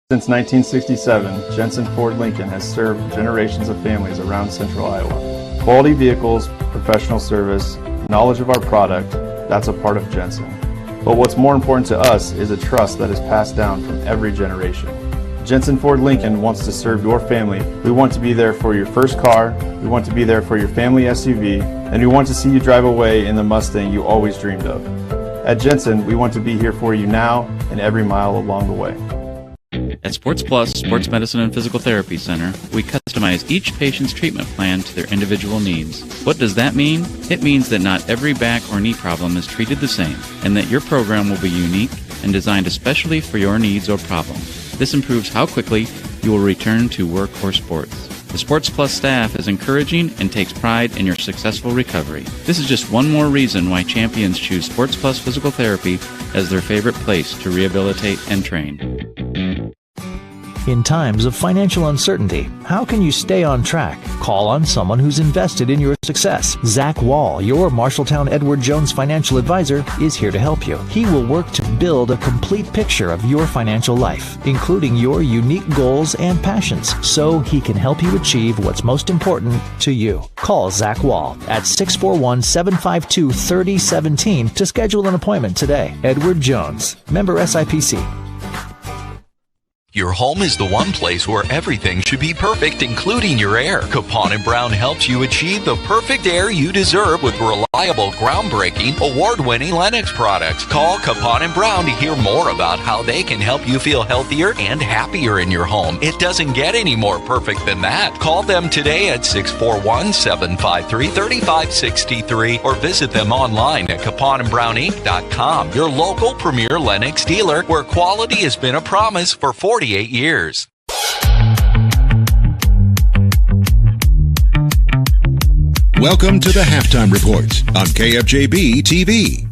Since 1967, Jensen Ford Lincoln has served generations of families around central Iowa. Quality vehicles, professional service, knowledge of our product, that's a part of Jensen. But what's more important to us is a trust that is passed down from every generation. Jensen Ford Lincoln wants to serve your family. We want to be there for your first car, we want to be there for your family SUV, and we want to see you drive away in the Mustang you always dreamed of. At Jensen, we want to be here for you now and every mile along the way. At Sports Plus Sports Medicine and Physical Therapy Center, we customize each patient's treatment plan to their individual needs. What does that mean? It means that not every back or knee problem is treated the same, and that your program will be unique and designed especially for your needs or problem. This improves how quickly you will return to work or sports. The Sports Plus staff is encouraging and takes pride in your successful recovery. This is just one more reason why champions choose Sports Plus Physical Therapy as their favorite place to rehabilitate and train. In times of financial uncertainty, how can you stay on track? Call on someone who's invested in your success. Zach Wall, your Marshalltown Edward Jones financial advisor, is here to help you. He will work to build a complete picture of your financial life, including your unique goals and passions, so he can help you achieve what's most important to you. Call Zach Wall at 641-752-3017 to schedule an appointment today. Edward Jones, member SIPC. Your home is the one place where everything should be perfect, including your air. Capon & Brown helps you achieve the perfect air you deserve with reliable, groundbreaking, award-winning Lennox products. Call Capon & Brown to hear more about how they can help you feel healthier and happier in your home. It doesn't get any more perfect than that. Call them today at 641-753-3563 or visit them online at caponandbrowninc.com. Your local premier Lennox dealer, where quality has been a promise for 48 years. Welcome to the Halftime Report on KFJB-TV.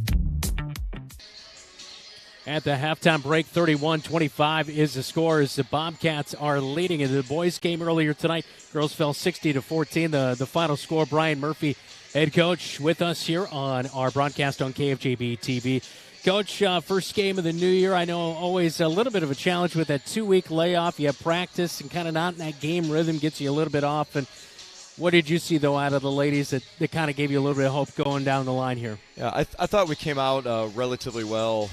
At the halftime break, 31-25 is the score as the Bobcats are leading in the boys' game earlier tonight. Girls fell 60-14. The final score. Brian Murphy, head coach, with us here on our broadcast on KFJB-TV. Coach, first game of the new year. I know always a little bit of a challenge with that 2-week layoff. You have practice and kind of not in that game rhythm, gets you a little bit off. And what did you see, though, out of the ladies that kind of gave you a little bit of hope going down the line here? Yeah, I thought we came out relatively well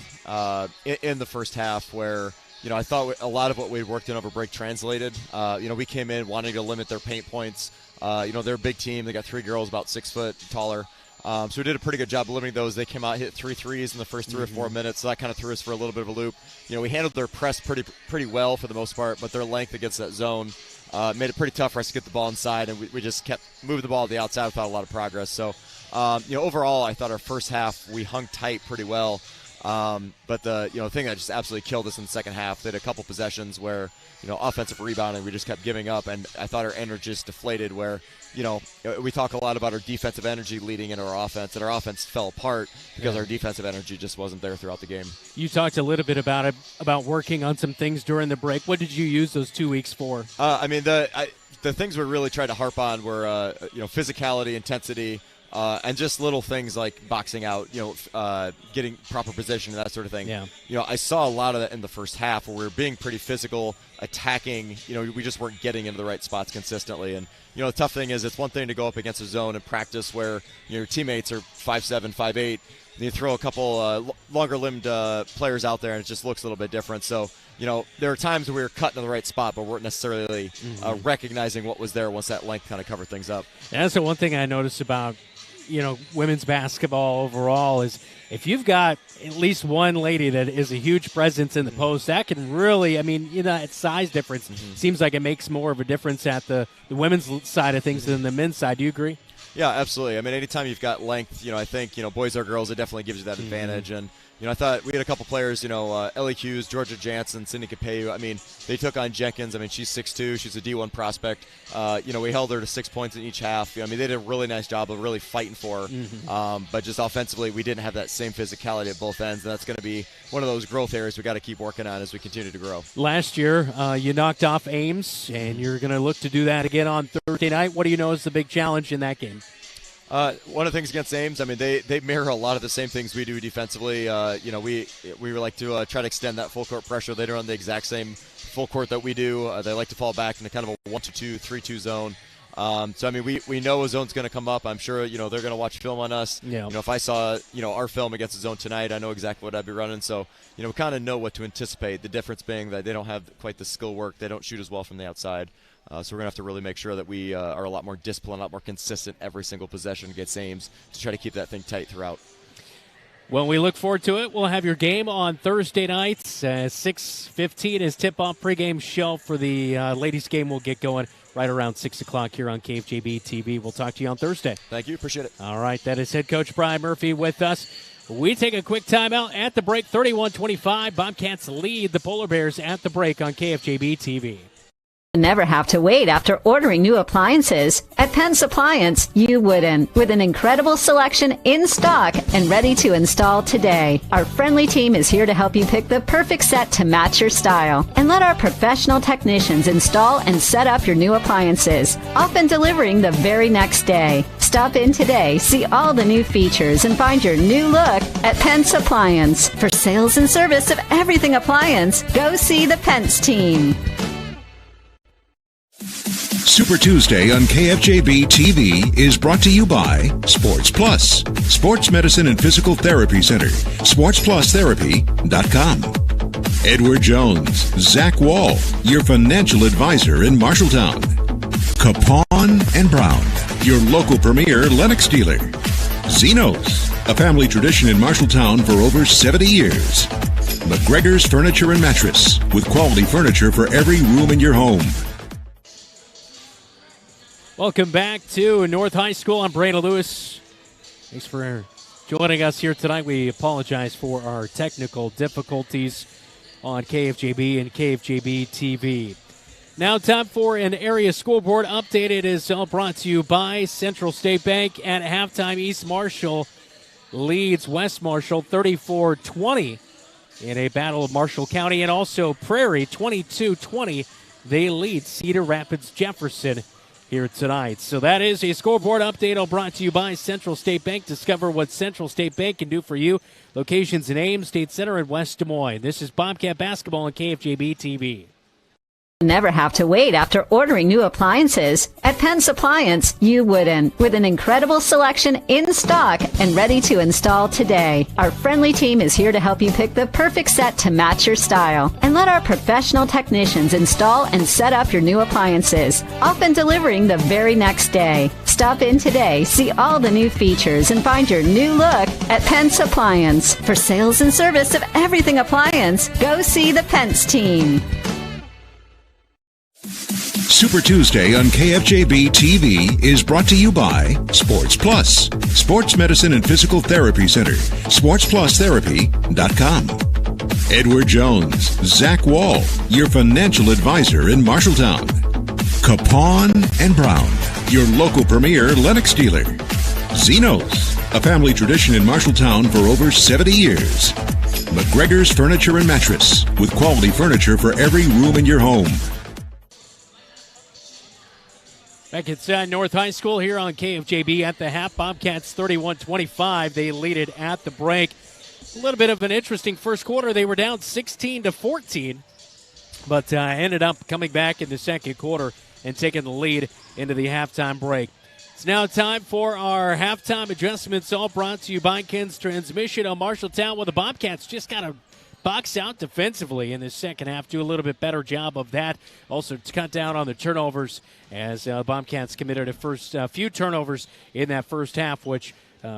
in the first half where, I thought a lot of what we worked in over break translated. We came in wanting to limit their paint points. They're a big team. They got 3 girls about 6 foot taller. So we did a pretty good job limiting those. They came out, hit 3 threes in the first 3 or 4 minutes, so that kind of threw us for a little bit of a loop. We handled their press pretty well for the most part, but their length against that zone made it pretty tough for us to get the ball inside, and we just kept moving the ball to the outside without a lot of progress. So, overall, I thought our first half we hung tight pretty well. But the thing that just absolutely killed us in the second half, they had a couple possessions where offensive rebounding we just kept giving up, and I thought our energy just deflated where we talk a lot about our defensive energy leading into our offense, and our offense fell apart because our defensive energy just wasn't there throughout the game. You talked a little bit about working on some things during the break. What did you use those 2 weeks for? The things we really tried to harp on were physicality, intensity, and just little things like boxing out, getting proper position and that sort of thing. Yeah. I saw a lot of that in the first half where we were being pretty physical, attacking. We just weren't getting into the right spots consistently. And, the tough thing is it's one thing to go up against a zone and practice where your teammates are 5'7", 5'8", and you throw a couple longer-limbed players out there and it just looks a little bit different. So, there are times where we were cutting in the right spot, but weren't necessarily recognizing what was there once that length kind of covered things up. And that's the one thing I noticed about women's basketball overall is if you've got at least one lady that is a huge presence in the post, that can really, it's size difference. Seems like it makes more of a difference at the women's side of things than the men's side. Do you agree? Yeah, absolutely. Anytime you've got length, I think, boys or girls, it definitely gives you that advantage. And, I thought we had a couple players, Ellie Hughes, Georgia Jansen, Cindy Capeu. They took on Jenkins. She's 6'2". She's a D1 prospect. We held her to 6 points in each half. They did a really nice job of really fighting for her. But just offensively, we didn't have that same physicality at both ends. And that's going to be one of those growth areas we got to keep working on as we continue to grow. Last year, you knocked off Ames, and you're going to look to do that again on Thursday night. What do you know is the big challenge in that game? One of the things against Ames, they mirror a lot of the same things we do defensively. We like to try to extend that full court pressure. They run the exact same full court that we do. They like to fall back into kind of a 1-2, 3-2 zone. So, I mean, we know a zone's going to come up. I'm sure, they're going to watch film on us. Yeah. If I saw, our film against the zone tonight, I know exactly what I'd be running. So, we kind of know what to anticipate. The difference being that they don't have quite the skill work. They don't shoot as well from the outside. So we're going to have to really make sure that we are a lot more disciplined, a lot more consistent every single possession against Ames to try to keep that thing tight throughout. Well, we look forward to it. We'll have your game on Thursday nights. 6:15 is tip-off pregame show for the ladies' game. We'll get going right around 6 o'clock here on KFJB-TV. We'll talk to you on Thursday. Thank you. Appreciate it. All right. That is head coach Brian Murphy with us. We take a quick timeout at the break. 31-25. Bobcats lead the Polar Bears at the break on KFJB-TV. Never have to wait after ordering new appliances. At Penn's Appliance, you wouldn't. With an incredible selection in stock and ready to install today. Our friendly team is here to help you pick the perfect set to match your style. And let our professional technicians install and set up your new appliances, often delivering the very next day. Stop in today, see all the new features, and find your new look at Penn's Appliance. For sales and service of everything appliance, go see the Pence team. Super Tuesday on KFJB-TV is brought to you by Sports Plus, Sports Medicine and Physical Therapy Center, sportsplusTherapy.com. Edward Jones, Zach Wall, your financial advisor in Marshalltown. Capon and Brown, your local premier Lennox dealer. Zeno's, a family tradition in Marshalltown for over 70 years. McGregor's Furniture and Mattress, with quality furniture for every room in your home. Welcome back to North High School. I'm Brandon Lewis. Thanks for joining us here tonight. We apologize for our technical difficulties on KFJB and KFJB-TV. Now time for an area scoreboard update. It is all brought to you by Central State Bank. At halftime, East Marshall leads West Marshall 34-20 in a battle of Marshall County, and also Prairie 22-20. They lead Cedar Rapids Jefferson here tonight. So that is a scoreboard update all brought to you by Central State Bank. Discover what Central State Bank can do for you. Locations in Ames, State Center, and West Des Moines. This is Bobcat Basketball on KFJB-TV. Never have to wait after ordering new appliances. At Penn's Appliance, you wouldn't. With an incredible selection in stock and ready to install today. Our friendly team is here to help you pick the perfect set to match your style. And let our professional technicians install and set up your new appliances, often delivering the very next day. Stop in today, see all the new features, and find your new look at Penn's Appliance. For sales and service of everything appliance, go see the Pence team. Super Tuesday on KFJB-TV is brought to you by Sports Plus, Sports Medicine and Physical Therapy Center, sportsplusTherapy.com. Edward Jones, Zach Wall, your financial advisor in Marshalltown. Capon and Brown, your local premier Lennox dealer. Zeno's, a family tradition in Marshalltown for over 70 years. McGregor's Furniture and Mattress, with quality furniture for every room in your home. Back at North High School here on KFJB at the half. Bobcats 31-25. They lead it at the break. A little bit of an interesting first quarter. They were down 16-14, but ended up coming back in the second quarter and taking the lead into the halftime break. It's now time for our halftime adjustments, all brought to you by Ken's Transmission on Marshalltown, where the Bobcats just got to box out defensively in the second half, do a little bit better job of that. Also to cut down on the turnovers, as Bobcats committed a few turnovers in that first half, which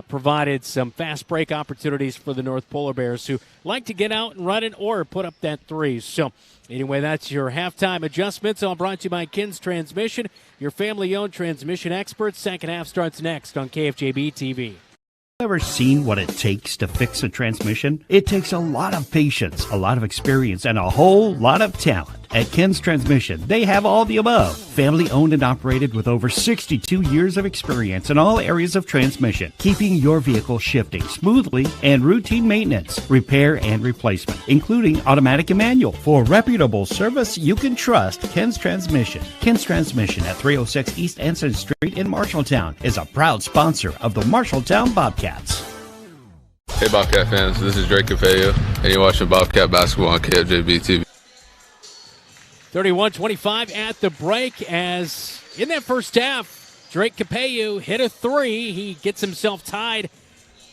provided some fast break opportunities for the North Polar Bears, who like to get out and run it or put up that three. So anyway, that's your halftime adjustments, all brought to you by Ken's Transmission, your family-owned transmission experts. Second half starts next on KFJB-TV. Ever seen what it takes to fix a transmission? It takes a lot of patience, a lot of experience, and a whole lot of talent. At Ken's Transmission, they have all the above. Family owned and operated with over 62 years of experience in all areas of transmission, keeping your vehicle shifting smoothly, and routine maintenance, repair, and replacement, including automatic and manual. For reputable service you can trust, Ken's Transmission. Ken's Transmission at 306 East Anson Street in Marshalltown is a proud sponsor of the Marshalltown Bobcats. Hey Bobcat fans, this is Drake Capello, and you're watching Bobcat Basketball on KFJB-TV. 31-25 at the break, as in that first half, Drake Capello hit a three. He gets himself tied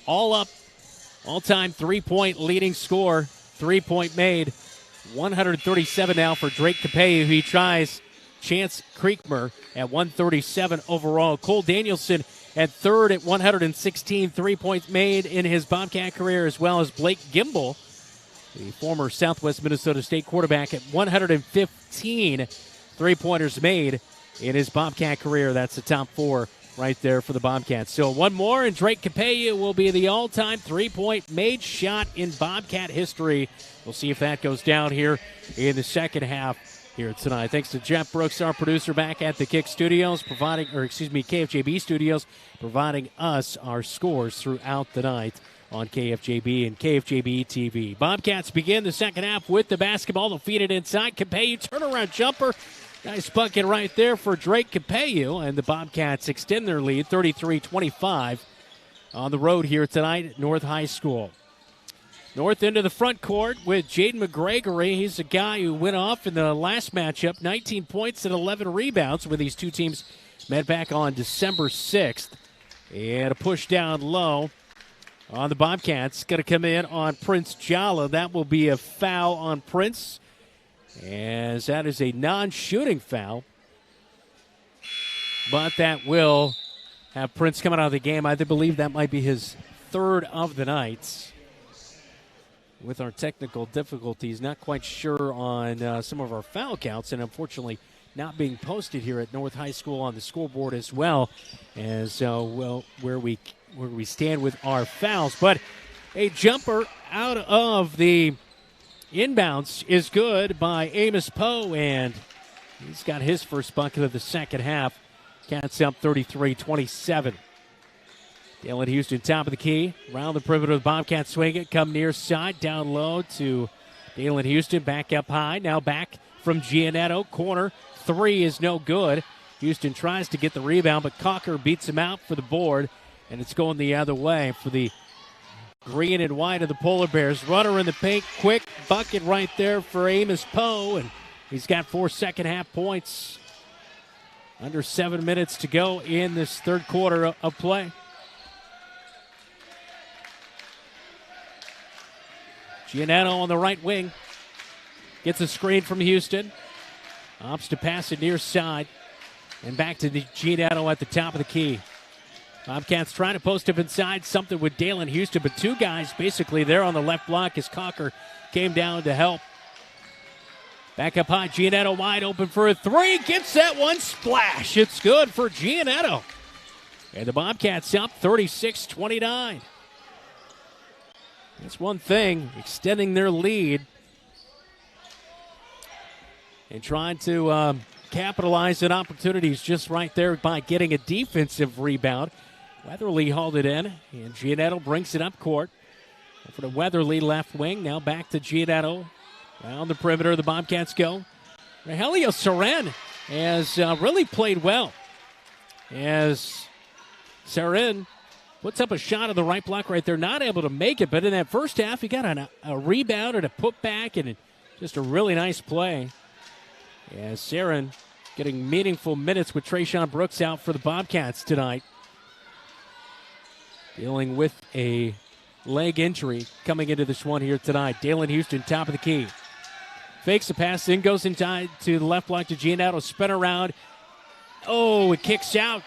all-time three-point leading score, three-point made. 137 now for Drake Capello. He tries Chance Creekmer at 137 overall. Cole Danielson at third at 116 3-points made in his Bobcat career, as well as Blake Gimble, the former Southwest Minnesota State quarterback, at 115 three-pointers made in his Bobcat career. That's the top four right there for the Bobcats. So one more, and Drake Capello will be the all-time three-point made shot in Bobcat history. We'll see if that goes down here in the second half here tonight. Thanks to Jeff Brooks, our producer, back at the Kick Studios, KFJB Studios, providing us our scores throughout the night on KFJB and KFJB-TV. Bobcats begin the second half with the basketball. They'll feed it inside. Capello, turnaround jumper. Nice bucket right there for Drake Capello, and the Bobcats extend their lead 33-25 on the road here tonight at North High School. North into the front court with Jaden McGregory. He's a guy who went off in the last matchup, 19 points and 11 rebounds when these two teams met back on December 6th. And a push down low on the Bobcats. Going to come in on Prince Jala. That will be a foul on Prince, as that is a non-shooting foul. But that will have Prince coming out of the game. I believe that might be his third of the night. With our technical difficulties, not quite sure on some of our foul counts, and unfortunately not being posted here at North High School on the scoreboard as well as where we stand with our fouls. But a jumper out of the inbounds is good by Amos Poe, and he's got his first bucket of the second half. Cats up 33-27. Dalen Houston, top of the key. Around the perimeter of the Bobcats, swing it. Come near side, down low to Dalen Houston. Back up high. Now back from Giannetto. Corner. Three is no good. Houston tries to get the rebound, but Cocker beats him out for the board, and it's going the other way for the green and white of the Polar Bears. Runner in the paint. Quick bucket right there for Amos Poe, and he's got 4 second-half points. Under 7 minutes to go in this third quarter of play. Giannetto on the right wing. Gets a screen from Houston. Opts to pass it near side. And back to the Giannetto at the top of the key. Bobcats trying to post up inside. Something with Dalen Houston, but two guys basically there on the left block as Cocker came down to help. Back up high. Giannetto wide open for a three. Gets that one. Splash. It's good for Giannetto. And the Bobcats up 36-29. That's one thing, extending their lead and trying to capitalize on opportunities just right there by getting a defensive rebound. Weatherly hauled it in, and Giannetto brings it up court. For the Weatherly left wing, now back to Giannetto. Around the perimeter, the Bobcats go. Rogelio Seren has really played well, as Seren puts up a shot on the right block right there, not able to make it, but in that first half, he got a rebound and a putback, and just a really nice play. As Seren getting meaningful minutes with Trayshawn Brooks out for the Bobcats tonight. Dealing with a leg injury coming into this one here tonight. Dalen Houston, top of the key. Fakes the pass, then goes inside to the left block to Giannetto, spin around. Oh, it kicks out.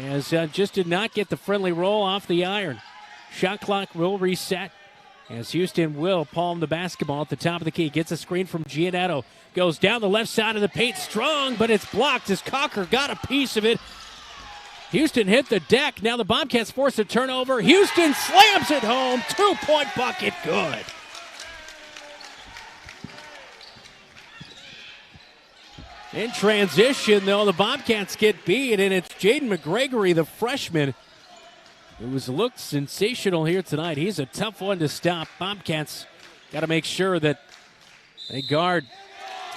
As just did not get the friendly roll off the iron. Shot clock will reset as Houston will palm the basketball at the top of the key. Gets a screen from Giannetto. Goes down the left side of the paint strong, but it's blocked as Cocker got a piece of it. Houston hit the deck. Now the Bobcats force a turnover. Houston slams it home. 2-point bucket. Good. In transition, though, the Bobcats get beat, and it's Jaden McGregory, the freshman, who has looked sensational here tonight. He's a tough one to stop. Bobcats got to make sure that they guard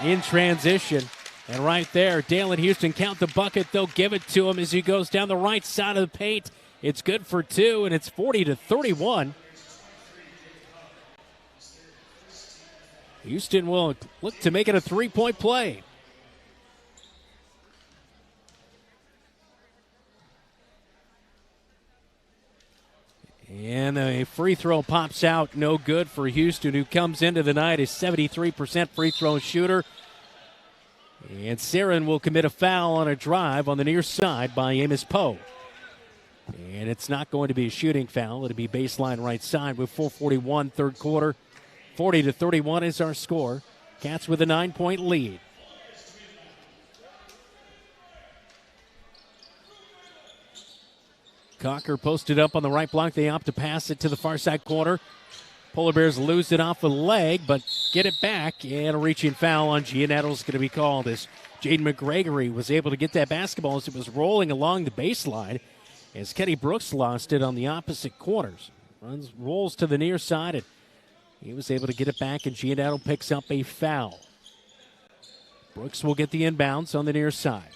in transition. And right there, Dalen Houston count the bucket. They'll give it to him as he goes down the right side of the paint. It's good for two, and it's 40-31. Houston will look to make it a three-point play. And a free throw pops out, no good for Houston, who comes into the night a 73% free throw shooter. And Sarin will commit a foul on a drive on the near side by Amos Poe. And it's not going to be a shooting foul. It'll be baseline right side with 4:41 third quarter. 40-31 is our score. Cats with a 9-point lead. Cocker posted up on the right block. They opt to pass it to the far side corner. Polar Bears lose it off a leg, but get it back. And a reaching foul on Giannetto is going to be called as Jaden McGregory was able to get that basketball as it was rolling along the baseline. As Kenny Brooks lost it on the opposite corners. Rolls to the near side, and he was able to get it back, and Giannetto picks up a foul. Brooks will get the inbounds on the near side.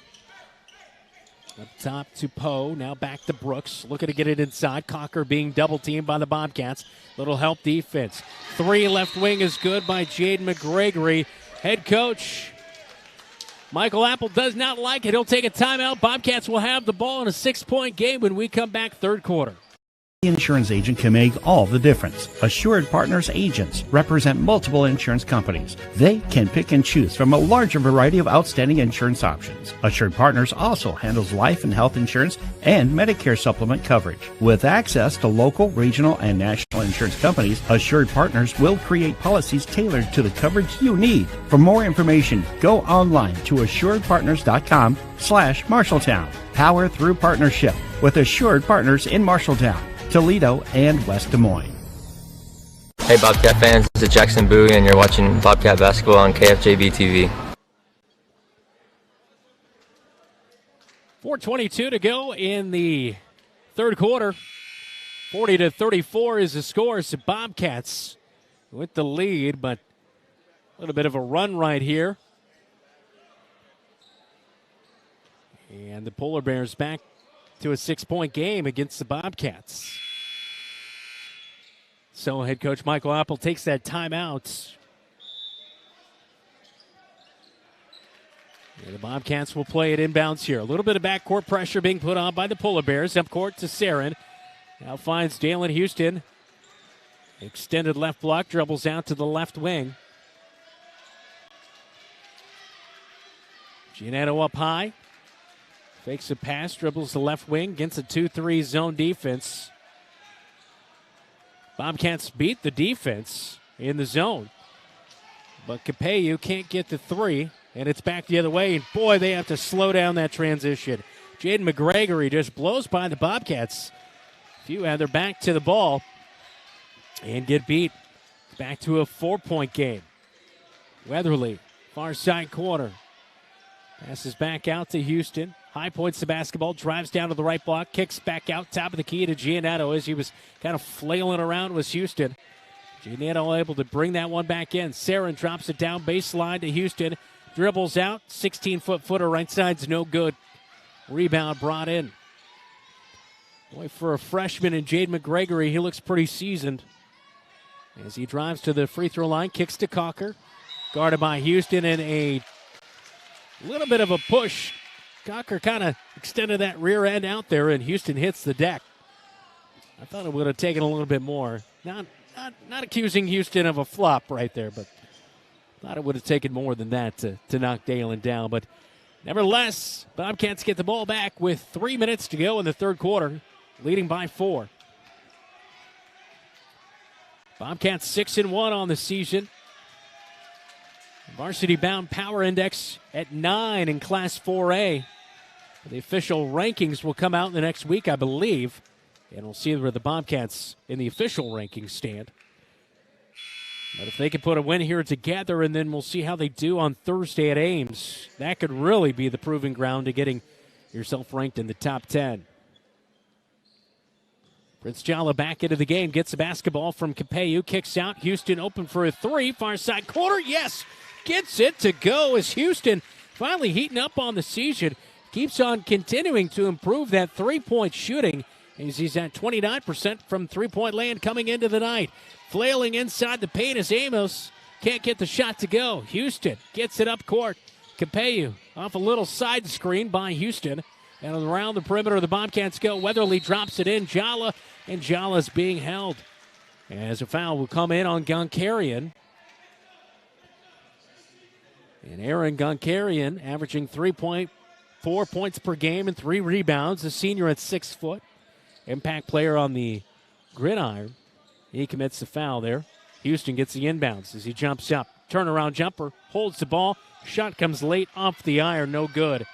Up top to Poe, now back to Brooks, looking to get it inside. Cocker being double-teamed by the Bobcats. Little help defense. 3 left wing is good by Jaden McGregory. Head coach Michael Apple does not like it. He'll take a timeout. Bobcats will have the ball in a 6-point game when we come back third quarter. The insurance agent can make all the difference. Assured Partners agents represent multiple insurance companies. They can pick and choose from a larger variety of outstanding insurance options. Assured Partners also handles life and health insurance and Medicare supplement coverage. With access to local, regional, and national insurance companies, Assured Partners will create policies tailored to the coverage you need. For more information, go online to assuredpartners.com/Marshalltown. Power through partnership with Assured Partners in Marshalltown, Toledo, and West Des Moines. Hey Bobcat fans, this is Jackson Bowie and you're watching Bobcat basketball on KFJB-TV. 4:22 to go in the third quarter. 40-34 is the score. So Bobcats with the lead, but a little bit of a run right here. And the Polar Bears back to a 6-point game against the Bobcats. So head coach Michael Apple takes that timeout. And the Bobcats will play it inbounds here. A little bit of backcourt pressure being put on by the Polar Bears. Up court to Sarin. Now finds Dalen Houston. Extended left block, dribbles out to the left wing. Giannetto up high. Fakes a pass, dribbles the left wing, against a 2-3 zone defense. Bobcats beat the defense in the zone. But Capeyu can't get the 3, and it's back the other way. And boy, they have to slow down that transition. Jaden McGregory just blows by the Bobcats. Few have their back to the ball and get beat. Back to a 4-point game. Weatherly, far side corner. Passes back out to Houston. High points the basketball, drives down to the right block, kicks back out, top of the key to Giannetto as he was kind of flailing around with Houston. Giannetto able to bring that one back in. Sarin drops it down baseline to Houston. Dribbles out, 16-foot footer, right side's no good. Rebound brought in. Boy, for a freshman in Jaden McGregory, he looks pretty seasoned. As he drives to the free throw line, kicks to Cocker. Guarded by Houston and a little bit of a push. Cocker kind of extended that rear end out there, and Houston hits the deck. I thought it would have taken a little bit more. Not accusing Houston of a flop right there, but thought it would have taken more than that to knock Dalen down. But nevertheless, Bobcats get the ball back with 3 minutes to go in the third quarter, leading by 4. Bobcats 6-1 on the season. Varsity-bound power index at 9 in Class 4A. The official rankings will come out in the next week, I believe. And we'll see where the Bobcats in the official rankings stand. But if they can put a win here together, and then we'll see how they do on Thursday at Ames, that could really be the proving ground to getting yourself ranked in the top 10. Prince Jala back into the game, gets the basketball from Capeyu, kicks out. Houston open for a 3, far side corner, yes! Gets it to go as Houston finally heating up on the season. Keeps on continuing to improve that three-point shooting as he's at 29% from three-point land coming into the night. Flailing inside the paint as Amos can't get the shot to go. Houston gets it up court. Capeyu off a little side screen by Houston. And around the perimeter, the Bobcats go. Weatherly drops it in. Jala, and Jala's being held. As a foul will come in on Gonkarian. And Aaron Gonkarian averaging 3.4 points per game and 3 rebounds. The senior at 6 foot. Impact player on the gridiron. He commits the foul there. Houston gets the inbounds as he jumps up. Turnaround jumper, holds the ball. Shot comes late off the iron, no good.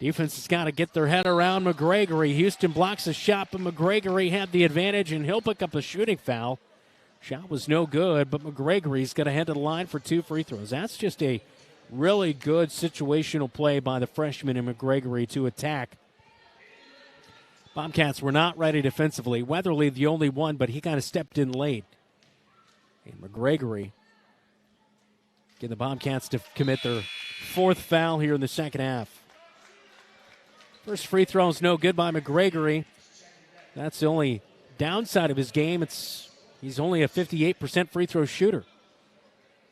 Defense has got to get their head around McGregory. Houston blocks a shot, but McGregory had the advantage, and he'll pick up a shooting foul. Shot was no good, but McGregory's going to head to the line for 2 free throws. That's just a really good situational play by the freshman in McGregory to attack. Bobcats were not ready defensively. Weatherly the only one, but he kind of stepped in late. And McGregory getting the Bobcats to commit their 4th foul here in the second half. First free throw is no good by McGregory. That's the only downside of his game. He's only a 58% free throw shooter.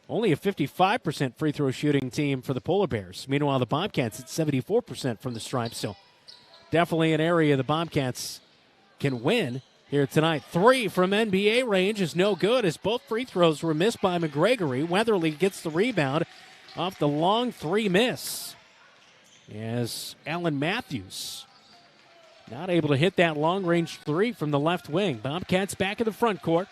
Only a 55% free throw shooting team for the Polar Bears. Meanwhile, the Bobcats at 74% from the stripe. So definitely an area the Bobcats can win here tonight. 3 from NBA range is no good as both free throws were missed by McGregory. Weatherly gets the rebound off the long 3 miss. As Allen Matthews not able to hit that long-range 3 from the left wing. Bobcats back in the front court.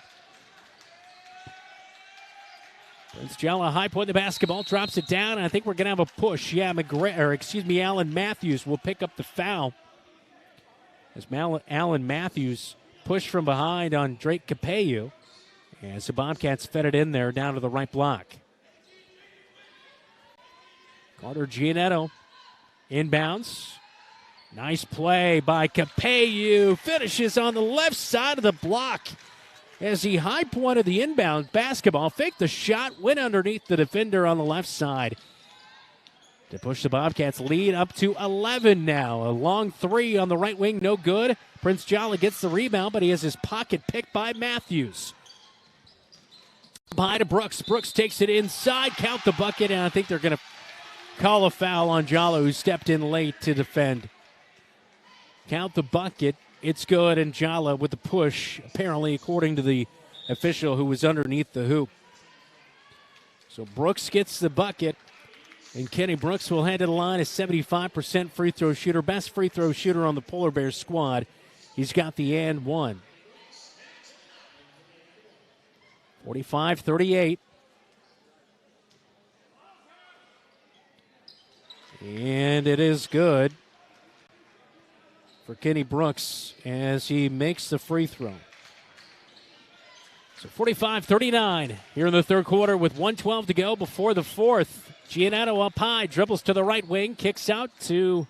Prince Jala high point the basketball, drops it down. I think we're going to have a push. Yeah, Allen Matthews will pick up the foul. As Allen Matthews pushed from behind on Drake Capello. As the Bobcats fed it in there down to the right block. Carter Giannetto inbounds. Nice play by Capello. Finishes on the left side of the block. As he high pointed the inbound basketball, faked the shot, went underneath the defender on the left side. To push the Bobcats lead up to 11 now. A long 3 on the right wing, no good. Prince Jala gets the rebound, but he has his pocket picked by Matthews. By to Brooks. Brooks takes it inside, count the bucket, and I think they're going to call a foul on Jala, who stepped in late to defend. Count the bucket. It's good, and Jala with the push, apparently, according to the official who was underneath the hoop. So Brooks gets the bucket, and Kenny Brooks will head to the line, a 75% free throw shooter, best free throw shooter on the Polar Bears squad. He's got the and one. 45-38. And it is good for Kenny Brooks as he makes the free throw. So 45-39 here in the third quarter with 1:12 to go before the fourth. Giannetto up high, dribbles to the right wing, kicks out to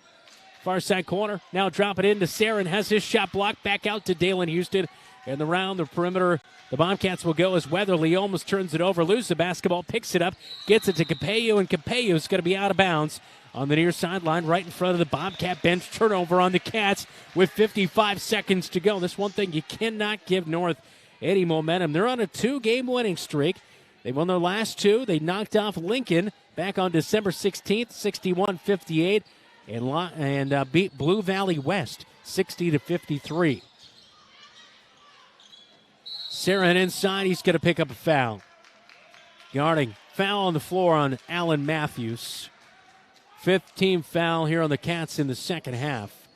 far side corner. Now drop it into Sarin, has his shot blocked, back out to Dalen Houston. And around the perimeter, the Bobcats will go as Weatherly almost turns it over, loses the basketball, picks it up, gets it to Capello, and Capello's going to be out of bounds on the near sideline right in front of the Bobcat bench. Turnover on the Cats with 55 seconds to go. This one thing you cannot give North any momentum. They're on a 2-game winning streak. They won their last 2. They knocked off Lincoln back on December 16th, 61-58, and beat Blue Valley West 60-53. Sarin inside, he's going to pick up a foul. Guarding, foul on the floor on Allen Matthews. 5th team foul here on the Cats in the second half.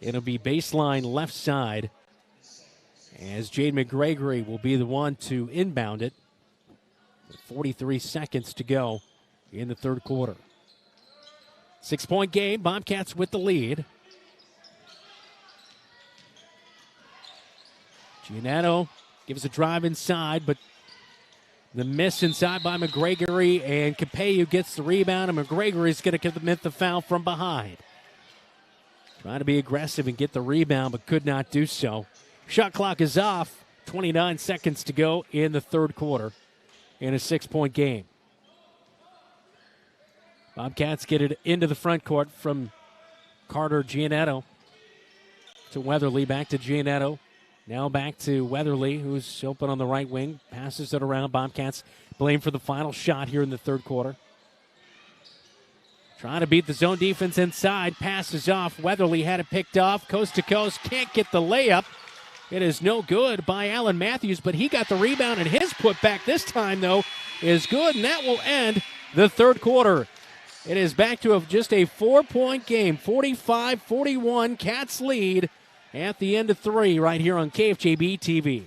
It'll be baseline left side as Jade McGregory will be the one to inbound it. With 43 seconds to go in the third quarter. 6-point game, Bobcats with the lead. Giannetto gives a drive inside, but the miss inside by McGregory, and Capello gets the rebound, and McGregory's going to commit the foul from behind. Trying to be aggressive and get the rebound, but could not do so. Shot clock is off. 29 seconds to go in the third quarter in a 6-point game. Bobcats get it into the front court from Carter Giannetto to Weatherly, back to Giannetto. Now back to Weatherly, who's open on the right wing. Passes it around. Bobcats blame for the final shot here in the third quarter. Trying to beat the zone defense inside. Passes off. Weatherly had it picked off. Coast to coast. Can't get the layup. It is no good by Allen Matthews, but he got the rebound, and his putback this time, though, is good, and that will end the third quarter. It is back to just a 4-point game. 45-41. Cats lead at the end of 3 right here on KFJB-TV.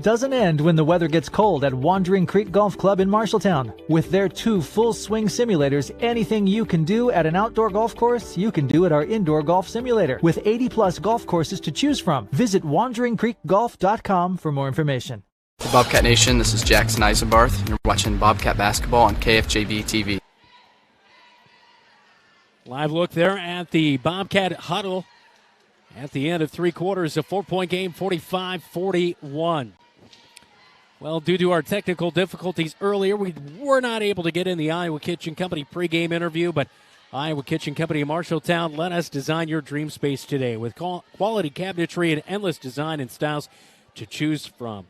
Doesn't end when the weather gets cold at Wandering Creek Golf Club in Marshalltown. With their 2 full swing simulators, anything you can do at an outdoor golf course, you can do at our indoor golf simulator. With 80-plus golf courses to choose from. Visit wanderingcreekgolf.com for more information. Hey Bobcat Nation, this is Jackson Eisenbarth, and you're watching Bobcat Basketball on KFJB-TV. Live look there at the Bobcat huddle at the end of 3 quarters, a 4-point game, 45-41. Well, due to our technical difficulties earlier, we were not able to get in the Iowa Kitchen Company pregame interview, but Iowa Kitchen Company of Marshalltown, let us design your dream space today with quality cabinetry and endless design and styles to choose from.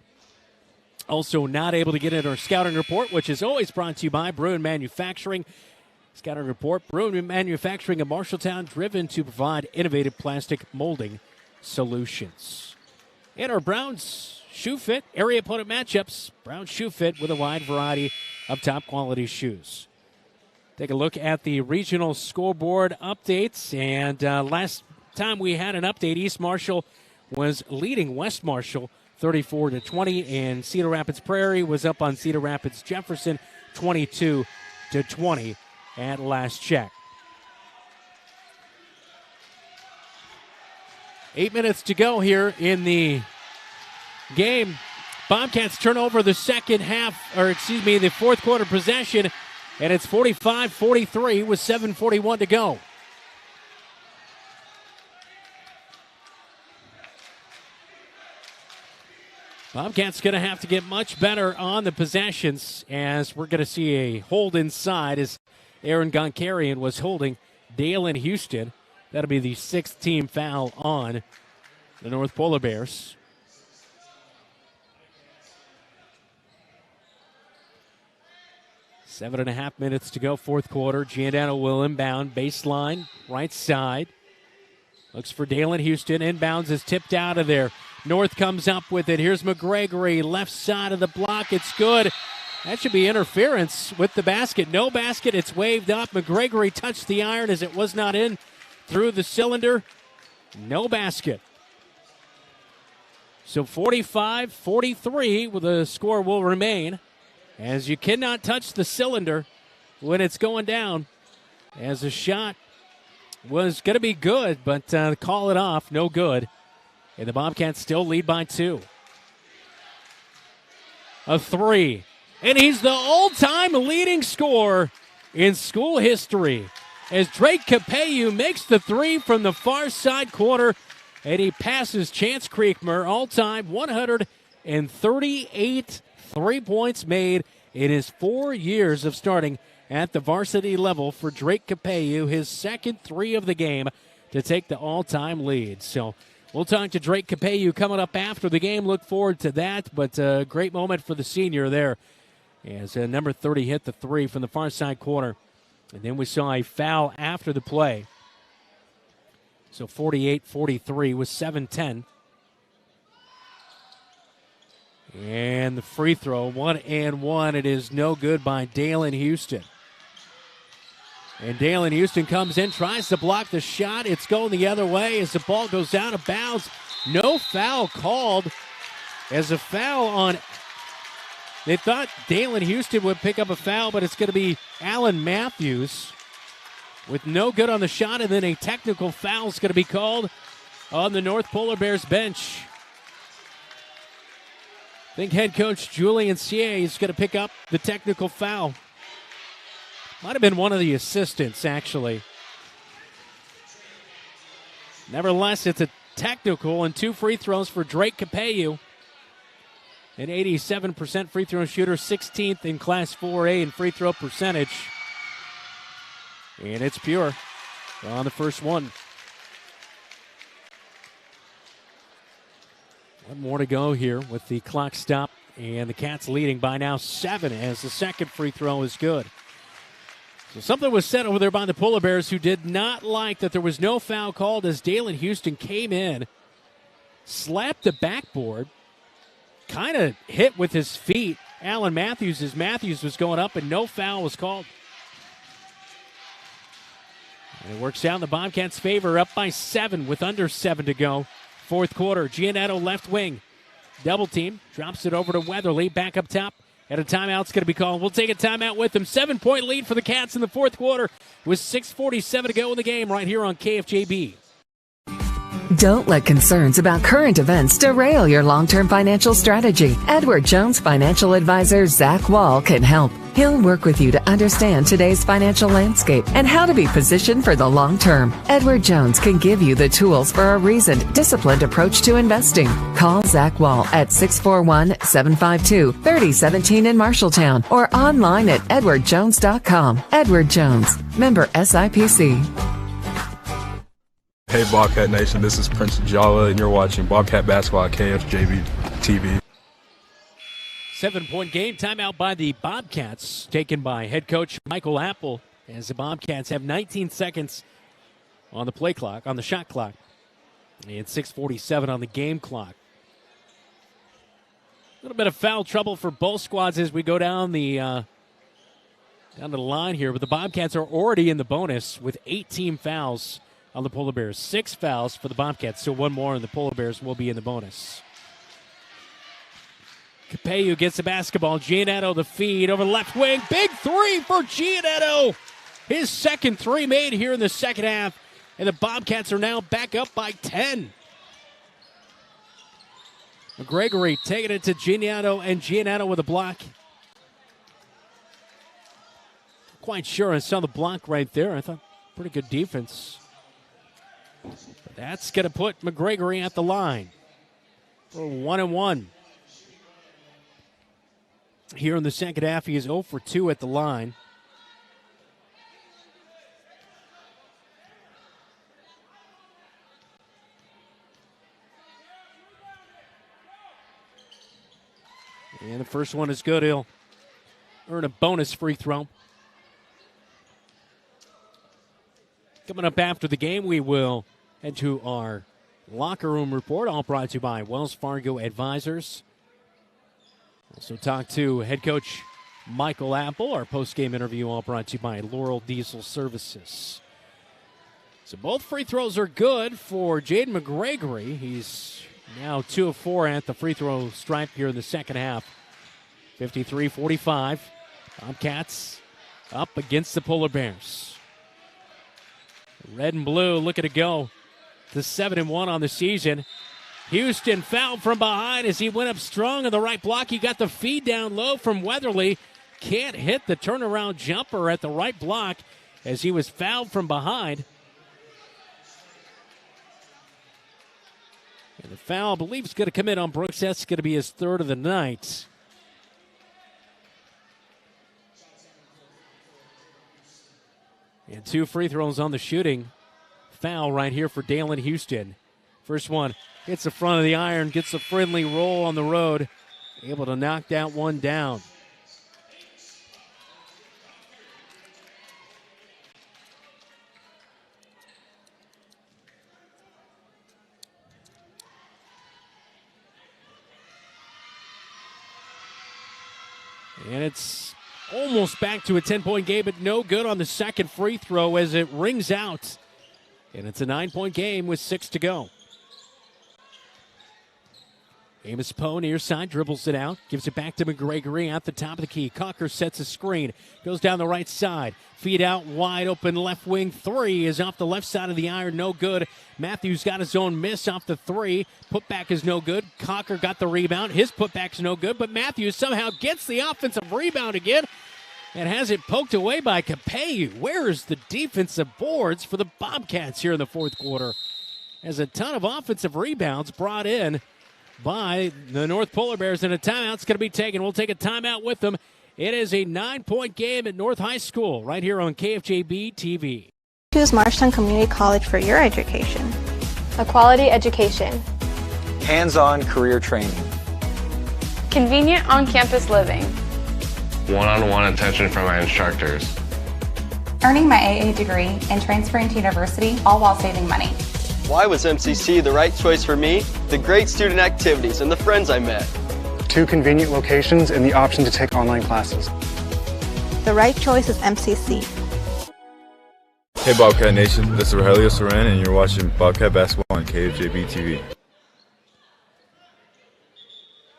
Also not able to get in our scouting report, which is always brought to you by Bruin Manufacturing. Scouting report, Bruin Manufacturing of Marshalltown, driven to provide innovative plastic molding solutions. And our Browns Shoe Fit area opponent matchups. Browns Shoe Fit with a wide variety of top quality shoes. Take a look at the regional scoreboard updates. And last time we had an update, East Marshall was leading West Marshall 34-20, and Cedar Rapids Prairie was up on Cedar Rapids Jefferson 22-20 at last check. 8 minutes to go here in the game. Bobcats turn over the the fourth quarter possession, and it's 45-43 with 7:41 to go. Bobcats going to have to get much better on the possessions, as we're going to see a hold inside as Aaron Gonkarian was holding Dalen Houston. That'll be the 6th team foul on the North Polar Bears. Seven and a half minutes to go, fourth quarter. Giordano will inbound, baseline, right side. Looks for Dalen Houston. Inbounds is tipped out of there. North comes up with it. Here's McGregory, left side of the block. It's good. That should be interference with the basket. No basket. It's waved up. McGregory touched the iron as it was not in through the cylinder. No basket. So 45-43 with the score will remain, as you cannot touch the cylinder when it's going down, as the shot was going to be good, but call it off. No good. And the Bobcats still lead by 2. A 3. And he's the all-time leading scorer in school history, as Drake Capeyu makes the 3 from the far side corner, and he passes Chance Creekmer, all-time 138 3-points made in his 4 years of starting at the varsity level for Drake Capeyu, his second 3 of the game to take the all-time lead. So we'll talk to Drake Capeyu coming up after the game. Look forward to that, but a great moment for the senior there, as number 30 hit the 3 from the far side corner. And then we saw a foul after the play. So 48-43 with 7:10. And the free throw, 1 and 1. It is no good by Dalen Houston. And Dalen Houston comes in, tries to block the shot. It's going the other way as the ball goes out of bounds. No foul called, as a foul on... They thought Dalen Houston would pick up a foul, but it's going to be Allen Matthews with no good on the shot, and then a technical foul is going to be called on the North Polar Bears bench. I think head coach Julian Sier is going to pick up the technical foul. Might have been one of the assistants, actually. Nevertheless, it's a technical and 2 free throws for Drake Capeyu. An 87% free throw shooter, 16th in Class 4A in free throw percentage. And it's pure on the first one. One more to go here with the clock stop, and the Cats leading by now 7, as the second free throw is good. So something was said over there by the Polar Bears, who did not like that there was no foul called as Dalen Houston came in, slapped the backboard, kind of hit with his feet Alan Matthews as Matthews was going up, and no foul was called. And it works out in the Bobcats' favor, up by 7 with under 7 to go. Fourth quarter, Giannetto left wing. Double team, drops it over to Weatherly, back up top. And a timeout's going to be called. We'll take a timeout with them. 7-point lead for the Cats in the fourth quarter with 6:47 to go in the game right here on KFJB. Don't let concerns about current events derail your long-term financial strategy. Edward Jones financial advisor Zach Wall can help. He'll work with you to understand today's financial landscape and how to be positioned for the long term. Edward Jones can give you the tools for a reasoned, disciplined approach to investing. Call Zach Wall at 641-752-3017 in Marshalltown or online at edwardjones.com. Edward Jones, member SIPC. Hey Bobcat Nation, this is Prince Jala and you're watching Bobcat Basketball at KFJB-TV. 7-point game, timeout by the Bobcats, taken by head coach Michael Apple, as the Bobcats have 19 seconds on the play clock, on the shot clock, and 6:47 on the game clock. A little bit of foul trouble for both squads as we go down the line here, but the Bobcats are already in the bonus with 18 fouls on the Polar Bears. 6 fouls for the Bobcats, so 1 more, and the Polar Bears will be in the bonus. Capeyu gets the basketball. Giannetto the feed over the left wing. Big 3 for Giannetto. His second 3 made here in the second half, and the Bobcats are now back up by 10. McGregory taking it to Giannetto, and Giannetto with a block. Quite sure I saw the block right there. I thought pretty good defense. But that's going to put McGregory at the line for 1-1. Here in the second half, he is 0 for 2 at the line. And the first one is good. He'll earn a bonus free throw. Coming up after the game, we will head to our locker room report, all brought to you by Wells Fargo Advisors. Also talk to head coach Michael Apple. Our post-game interview, all brought to you by Laurel Diesel Services. So both free throws are good for Jaden McGregory. He's now 2 of 4 at the free throw stripe here in the second half. 53-45. Bobcats up against the Polar Bears. Red and blue looking to go to 7-1 on the season. Houston fouled from behind as he went up strong on the right block. He got the feed down low from Weatherly. Can't hit the turnaround jumper at the right block as he was fouled from behind. And the foul, I believe, is going to come in on Brooks. That's going to be his 3rd of the night. And 2 free throws on the shooting. Foul right here for Dalen Houston. First one hits the front of the iron, gets a friendly roll on the road. Able to knock that one down. And it's almost back to a 10-point game, but no good on the second free throw as it rings out. And it's a 9-point game with 6 to go. Amos Poe near side, dribbles it out, gives it back to McGregory at the top of the key. Cocker sets a screen, goes down the right side. Feed out, wide open left wing. 3 is off the left side of the iron, no good. Matthews got his own miss off the 3. Putback is no good. Cocker got the rebound. His putback's no good, but Matthews somehow gets the offensive rebound again and has it poked away by Capeyu. Where's the defensive boards for the Bobcats here in the fourth quarter? As a ton of offensive rebounds brought in by the North Polar Bears, and a timeout's going to be taken. We'll take a timeout with them. It is a 9-point game at North High School right here on KFJB-TV. Choose Marshalltown Community College for your education. A quality education. Hands-on career training. Convenient on-campus living. One-on-one attention from my instructors. earning my AA degree, and transferring to university, all while saving money. Why was MCC the right choice for me? The great student activities and the friends I met. 2 convenient locations and the option to take online classes. The right choice is MCC. Hey Bobcat Nation, this is Rogelio Soran and you're watching Bobcat Basketball on KFJB-TV.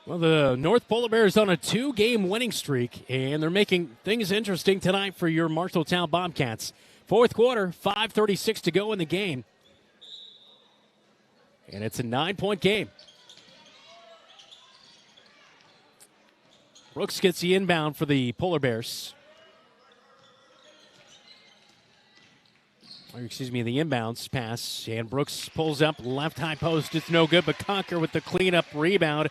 Well, the North Polar Bears on a 2-game winning streak, and they're making things interesting tonight for your Marshalltown Bobcats. Fourth quarter, 5:36 to go in the game. And it's a 9-point game. Brooks gets the inbound for the Polar Bears. Or excuse me, the inbounds pass. And Brooks pulls up left high post. It's no good, but Conker with the cleanup rebound.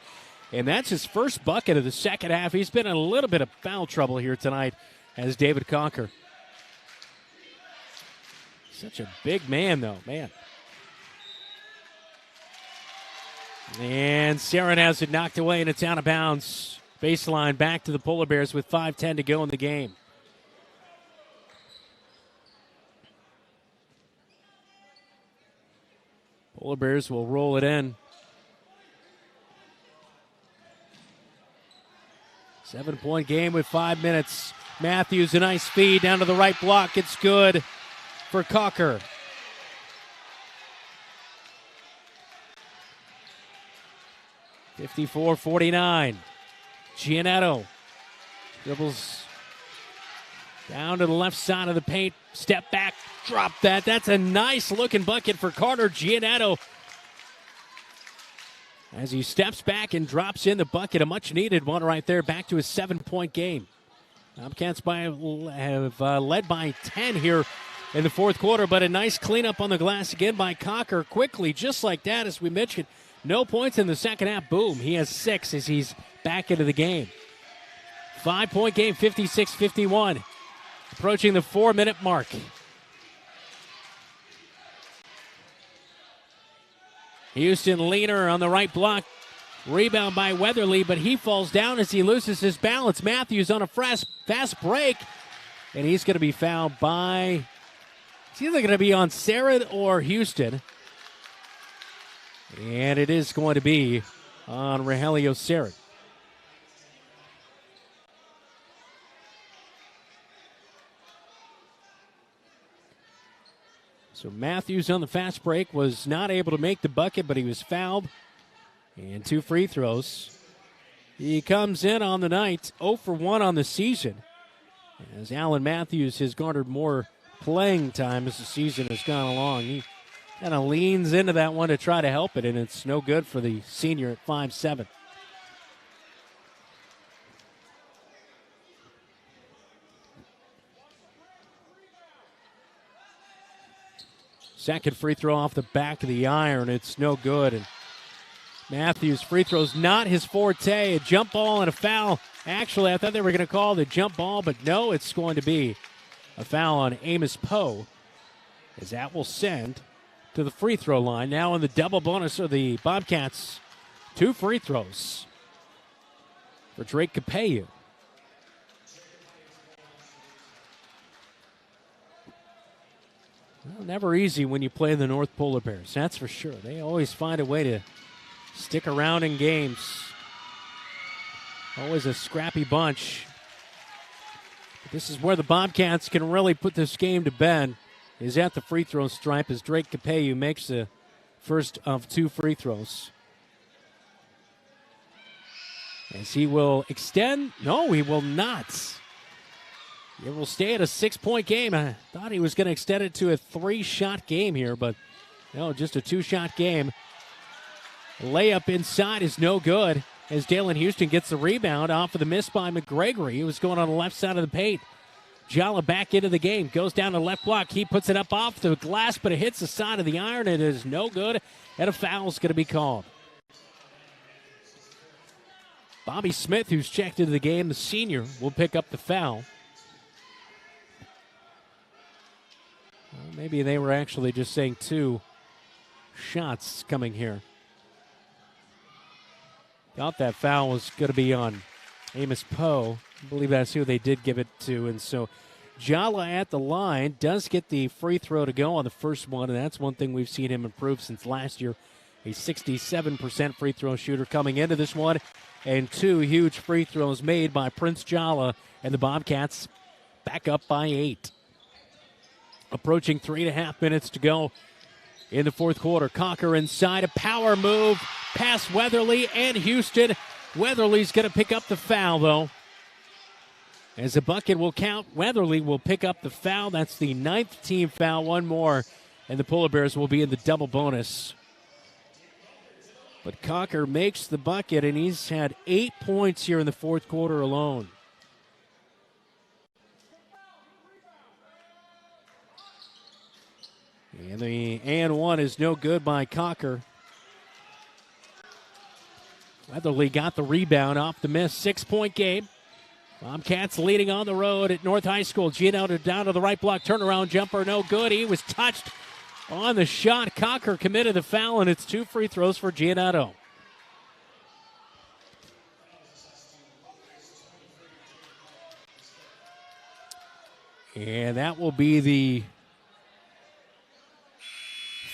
And that's his first bucket of the second half. He's been in a little bit of foul trouble here tonight as David Conker. Such a big man, though, man. And Sarin has it knocked away, and it's out of bounds. Baseline back to the Polar Bears with 5:10 to go in the game. Polar Bears will roll it in. 7-point game with 5 minutes. Matthews, a nice feed down to the right block. It's good for Cocker. (54-49). Giannetto dribbles down to the left side of the paint. Step back, drop that. That's a nice looking bucket for Carter Giannetto. As he steps back and drops in the bucket, a much-needed one right there, back to a 7-point game. Bobcats have led by 10 here in the fourth quarter, but a nice cleanup on the glass again by Cocker. Quickly, just like that, as we mentioned, no points in the second half. Boom, he has 6 as he's back into the game. 5-point game, 56-51. Approaching the 4-minute mark. Houston leaner on the right block. Rebound by Weatherly, but he falls down as he loses his balance. Matthews on a fast break, and he's going to be fouled by, it's either going to be on Sarin or Houston. And it is going to be on Rogelio Sarin. So Matthews on the fast break was not able to make the bucket, but he was fouled. And 2 free throws. He comes in on the night 0 for 1 on the season, as Allen Matthews has garnered more playing time as the season has gone along. He kind of leans into that one to try to help it, and it's no good for the senior at 5'7". Second free throw off the back of the iron. It's no good. And Matthews' free throw's not his forte. A jump ball and a foul. Actually, I thought they were going to call the jump ball, but no, it's going to be a foul on Amos Poe, as that will send to the free throw line. Now in the double bonus of the Bobcats, 2 free throws for Drake Capeyu. Well, never easy when you play the North Polar Bears, that's for sure. They always find a way to stick around in games. Always a scrappy bunch. But this is where the Bobcats can really put this game to bed, is at the free throw stripe as Drake Capeyu makes the first of 2 free throws. As he will extend. No, he will not. It will stay at a 6-point game. I thought he was going to extend it to a 3-shot game here, but no, just a 2-shot game. Layup inside is no good as Dalen Houston gets the rebound off of the miss by McGregory. He was going on the left side of the paint. Jala back into the game, goes down the left block. He puts it up off the glass, but it hits the side of the iron. It is no good, and a foul is going to be called. Bobby Smith, who's checked into the game, the senior, will pick up the foul. Well, maybe they were actually just saying 2 shots coming here. Thought that foul was going to be on Amos Poe. I believe that's who they did give it to. And so Jala at the line does get the free throw to go on the first one, and that's one thing we've seen him improve since last year. A 67% free throw shooter coming into this one, and 2 huge free throws made by Prince Jala, and the Bobcats back up by 8. Approaching 3.5 minutes to go in the fourth quarter. Cocker inside, a power move past Weatherly and Houston. Weatherly's going to pick up the foul, though. As the bucket will count, Weatherly will pick up the foul. That's the 9th team foul, one more, and the Polar Bears will be in the double bonus. But Cocker makes the bucket, and he's had 8 points here in the fourth quarter alone. And the and one is no good by Cocker. Weatherly got the rebound off the miss. 6-point game. Bobcats leading on the road at North High School. Giannotto down to the right block. Turnaround jumper, no good. He was touched on the shot. Cocker committed the foul, and it's 2 free throws for Giannotto. And that will be the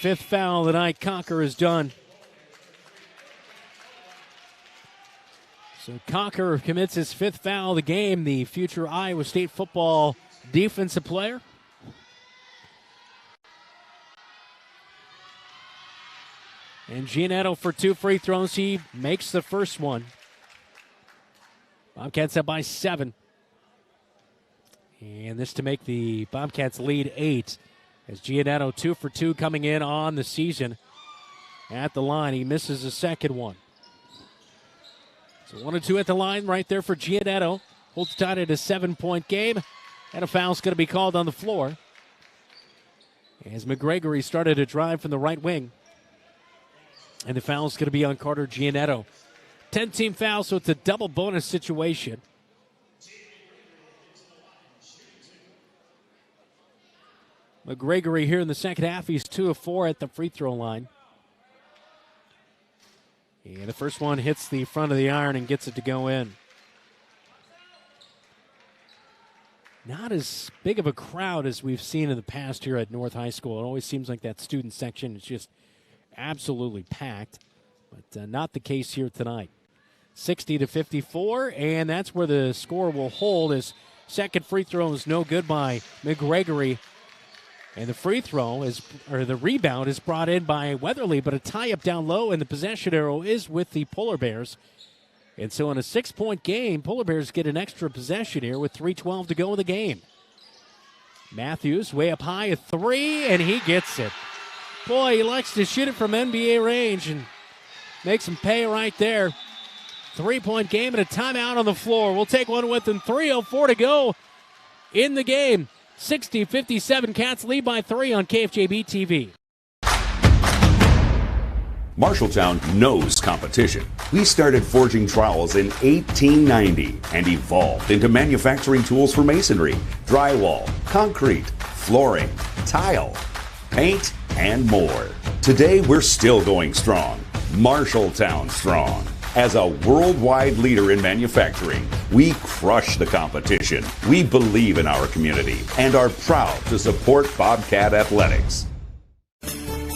5th foul that Cocker has done. So Cocker commits his 5th foul of the game, the future Iowa State football defensive player. And Giannotto for 2 free throws. He makes the first one. Bobcats up by 7. And this to make the Bobcats lead 8. As Giannotto 2 for 2 coming in on the season. At the line, he misses a second one. So 1 and 2 at the line right there for Giannotto. Holds tight at a 7-point game. And a foul's going to be called on the floor. As McGregory started to drive from the right wing. And the foul's going to be on Carter Giannotto. 10-team foul, so it's a double bonus situation. McGregory here in the second half. He's 2 of 4 at the free throw line. And the first one hits the front of the iron and gets it to go in. Not as big of a crowd as we've seen in the past here at North High School. It always seems like that student section is just absolutely packed, but not the case here tonight. 60-54, and that's where the score will hold. His second free throw is no good by McGregory. And the the rebound is brought in by Weatherly, but a tie-up down low, and the possession arrow is with the Polar Bears. And so in a 6-point game, Polar Bears get an extra possession here with 3:12 to go in the game. Matthews way up high, a 3, and he gets it. Boy, he likes to shoot it from NBA range and makes him pay right there. 3-point game and a timeout on the floor. We'll take one with them. 3:04 to go in the game. 60-57, Cats lead by 3 on KFJB-TV. Marshalltown knows competition. We started forging trowels in 1890 and evolved into manufacturing tools for masonry, drywall, concrete, flooring, tile, paint, and more. Today, we're still going strong. Marshalltown strong. As a worldwide leader in manufacturing, we crush the competition. We believe in our community and are proud to support Bobcat Athletics.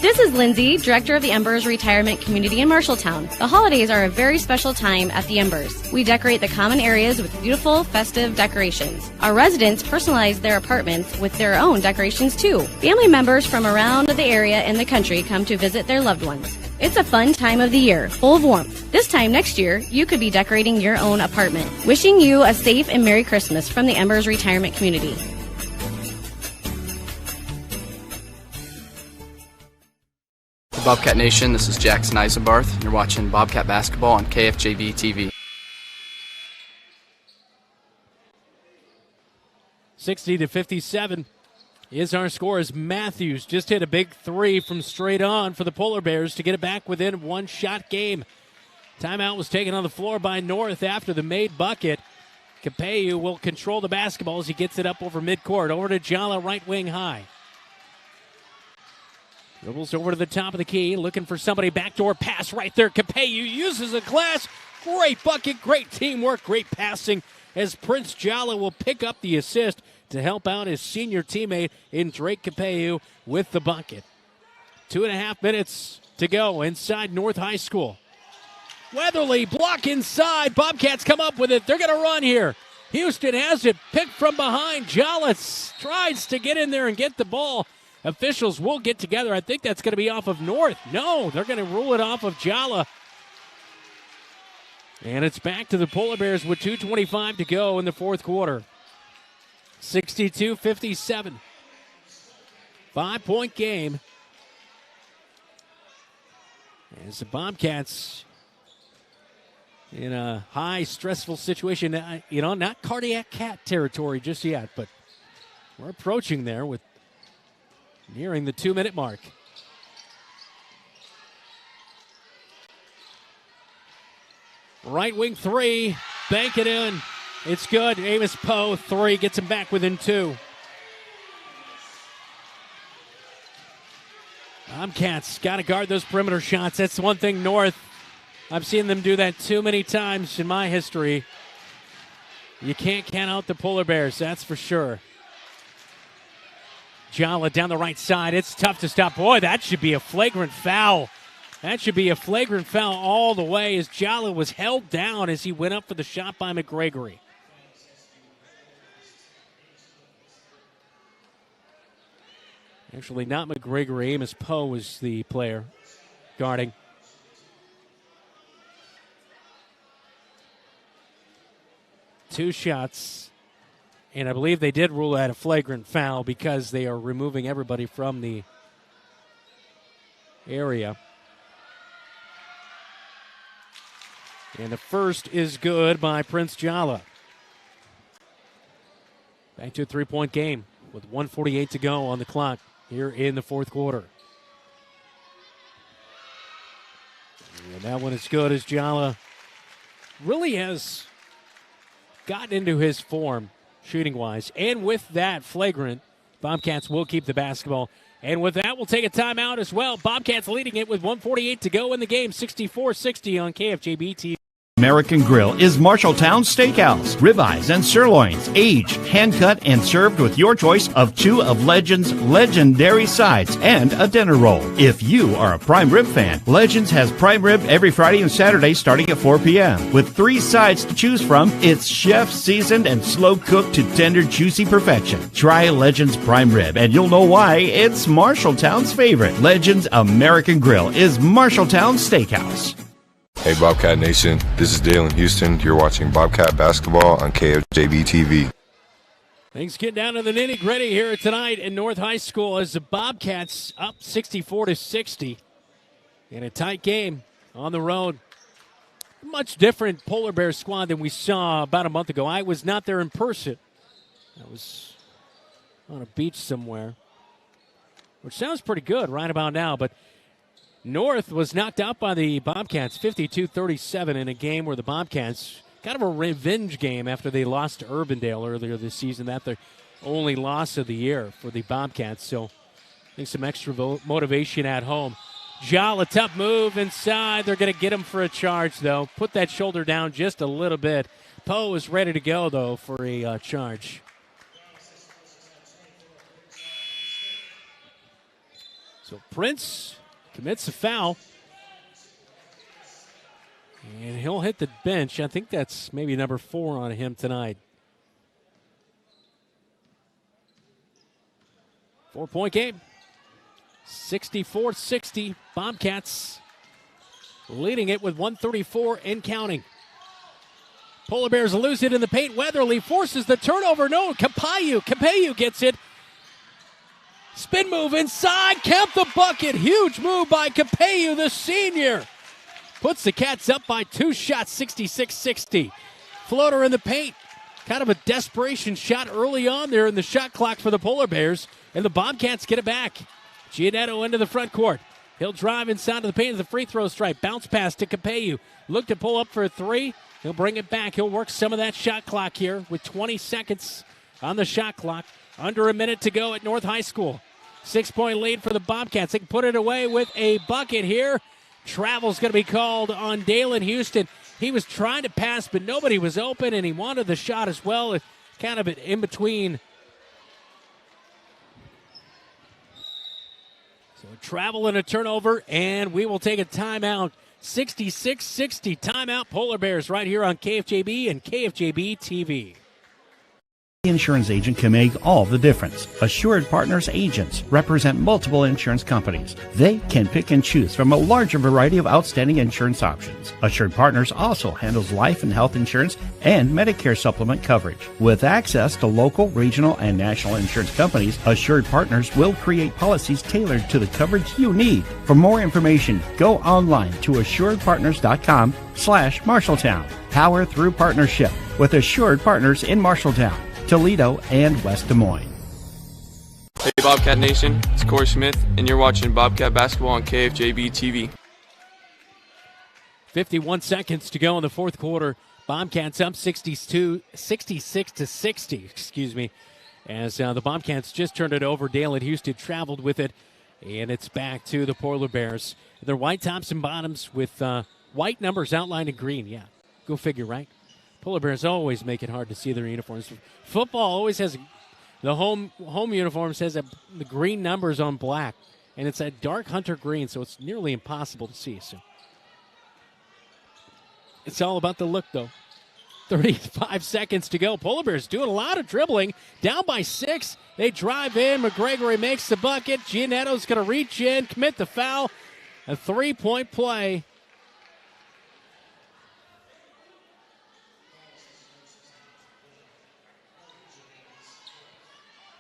This is Lindsay, Director of the Embers Retirement Community in Marshalltown. The holidays are a very special time at the Embers. We decorate the common areas with beautiful, festive decorations. Our residents personalize their apartments with their own decorations too. Family members from around the area and the country come to visit their loved ones. It's a fun time of the year, full of warmth. This time next year, you could be decorating your own apartment. Wishing you a safe and Merry Christmas from the Embers Retirement Community. Bobcat Nation, this is Jackson Eisenbarth, and you're watching Bobcat Basketball on KFJB-TV. 60-57 is our score as Matthews just hit a big 3 from straight on for the Polar Bears to get it back within one-shot game. Timeout was taken on the floor by North after the made bucket. Capello will control the basketball as he gets it up over midcourt. Over to Jala, right wing high. Dribbles over to the top of the key, looking for somebody. Backdoor pass right there. Capello uses a glass. Great bucket, great teamwork, great passing as Prince Jala will pick up the assist. to help out his senior teammate in Drake Capeu with the bucket. 2.5 minutes to go inside North High School. Weatherly, block inside. Bobcats come up with it. They're going to run here. Houston has it, picked from behind. Jollis tries to get in there and get the ball. Officials will get together. I think that's going to be off of North. No, they're going to rule it off of Jala. And it's back to the Polar Bears with 2:25 to go in the fourth quarter. 62-57. 5-point game. As the Bobcats in a high, stressful situation, not cardiac cat territory just yet, but we're approaching there with nearing the 2-minute mark. Right wing three, bank it in. It's good. Amos Poe, three, gets him back within two. Bobcats got to guard those perimeter shots. That's one thing North. I've seen them do that too many times in my history. You can't count out the Polar Bears, that's for sure. Jala down the right side. It's tough to stop. Boy, that should be a flagrant foul. That should be a flagrant foul all the way as Jala was held down as he went up for the shot by McGregory. Actually, not McGregory. Amos Poe was the player guarding. Two shots, and I believe they did rule out a flagrant foul because they are removing everybody from the area. And the first is good by Prince Jala. Back to a 3-point game with 1:48 to go on the clock here in the fourth quarter. And that one is good as Jala really has gotten into his form shooting-wise. And with that flagrant, Bobcats will keep the basketball. And with that, we'll take a timeout as well. Bobcats leading it with 1:48 to go in the game, 64-60 on KFJB-TV. American Grill is Marshalltown Steakhouse. Ribeyes and sirloins, aged, hand-cut, and served with your choice of two of Legends' legendary sides and a dinner roll. If you are a prime rib fan, Legends has prime rib every Friday and Saturday starting at 4 p.m. With 3 sides to choose from, it's chef-seasoned and slow-cooked to tender, juicy perfection. Try Legends prime rib, and you'll know why it's Marshalltown's favorite. Legends American Grill is Marshalltown Steakhouse. Hey Bobcat Nation, this is Dale in Houston. You're watching Bobcat Basketball on KFJB-TV. Things get down to the nitty-gritty here tonight in North High School as the Bobcats up 64-60 in a tight game on the road. Much different Polar Bear squad than we saw about a month ago. I was not there in person. I was on a beach somewhere, which sounds pretty good right about now, but North was knocked out by the Bobcats 52-37 in a game where the Bobcats kind of a revenge game after they lost to Urbandale earlier this season. That's the only loss of the year for the Bobcats. So I think some extra motivation at home. Jala, tough move inside. They're going to get him for a charge, though. Put that shoulder down just a little bit. Poe is ready to go, though, for a charge. So Prince commits a foul, and he'll hit the bench. I think that's maybe number 4 on him tonight. 4-point game, 64-60. Bobcats leading it with 1:34 and counting. Polar Bears lose it in the paint. Weatherly forces the turnover. No, Capeu gets it. Spin move inside, count the bucket. Huge move by Capeu, the senior. Puts the Cats up by 2 shots, 66-60. Floater in the paint. Kind of a desperation shot early on there in the shot clock for the Polar Bears, and the Bobcats get it back. Giannetto into the front court. He'll drive inside of the paint of the free throw stripe. Bounce pass to Capeu. Look to pull up for a 3. He'll bring it back. He'll work some of that shot clock here with 20 seconds on the shot clock. Under a minute to go at North High School. 6-point lead for the Bobcats. They can put it away with a bucket here. Travel's going to be called on Dalen Houston. He was trying to pass, but nobody was open, and he wanted the shot as well. Kind of in between So a travel and a turnover, and we will take a timeout. 66-60 timeout. Polar Bears right here on KFJB and KFJB-TV. The insurance agent can make all the difference. Assured Partners agents represent multiple insurance companies. They can pick and choose from a larger variety of outstanding insurance options. Assured Partners also handles life and health insurance and Medicare supplement coverage. With access to local, regional, and national insurance companies, Assured Partners will create policies tailored to the coverage you need. For more information, go online to assuredpartners.com/Marshalltown. Power through partnership with Assured Partners in Marshalltown, Toledo, and West Des Moines. Hey Bobcat Nation, it's Corey Smith, and you're watching Bobcat Basketball on KFJB-TV. 51 seconds to go in the fourth quarter. Bobcats up 66-60, excuse me, as the Bobcats just turned it over. Dalen Houston traveled with it, and it's back to the Polar Bears. They're white tops and bottoms with white numbers outlined in green. Yeah, go figure, right? Polar Bears always make it hard to see their uniforms. Football always has the home uniforms has the green numbers on black, and it's a dark hunter green, so it's nearly impossible to see. So it's all about the look, though. 35 seconds to go. Polar Bears doing a lot of dribbling. Down by 6. They drive in. McGregory makes the bucket. Giannetto's going to reach in, commit the foul. A 3-point play.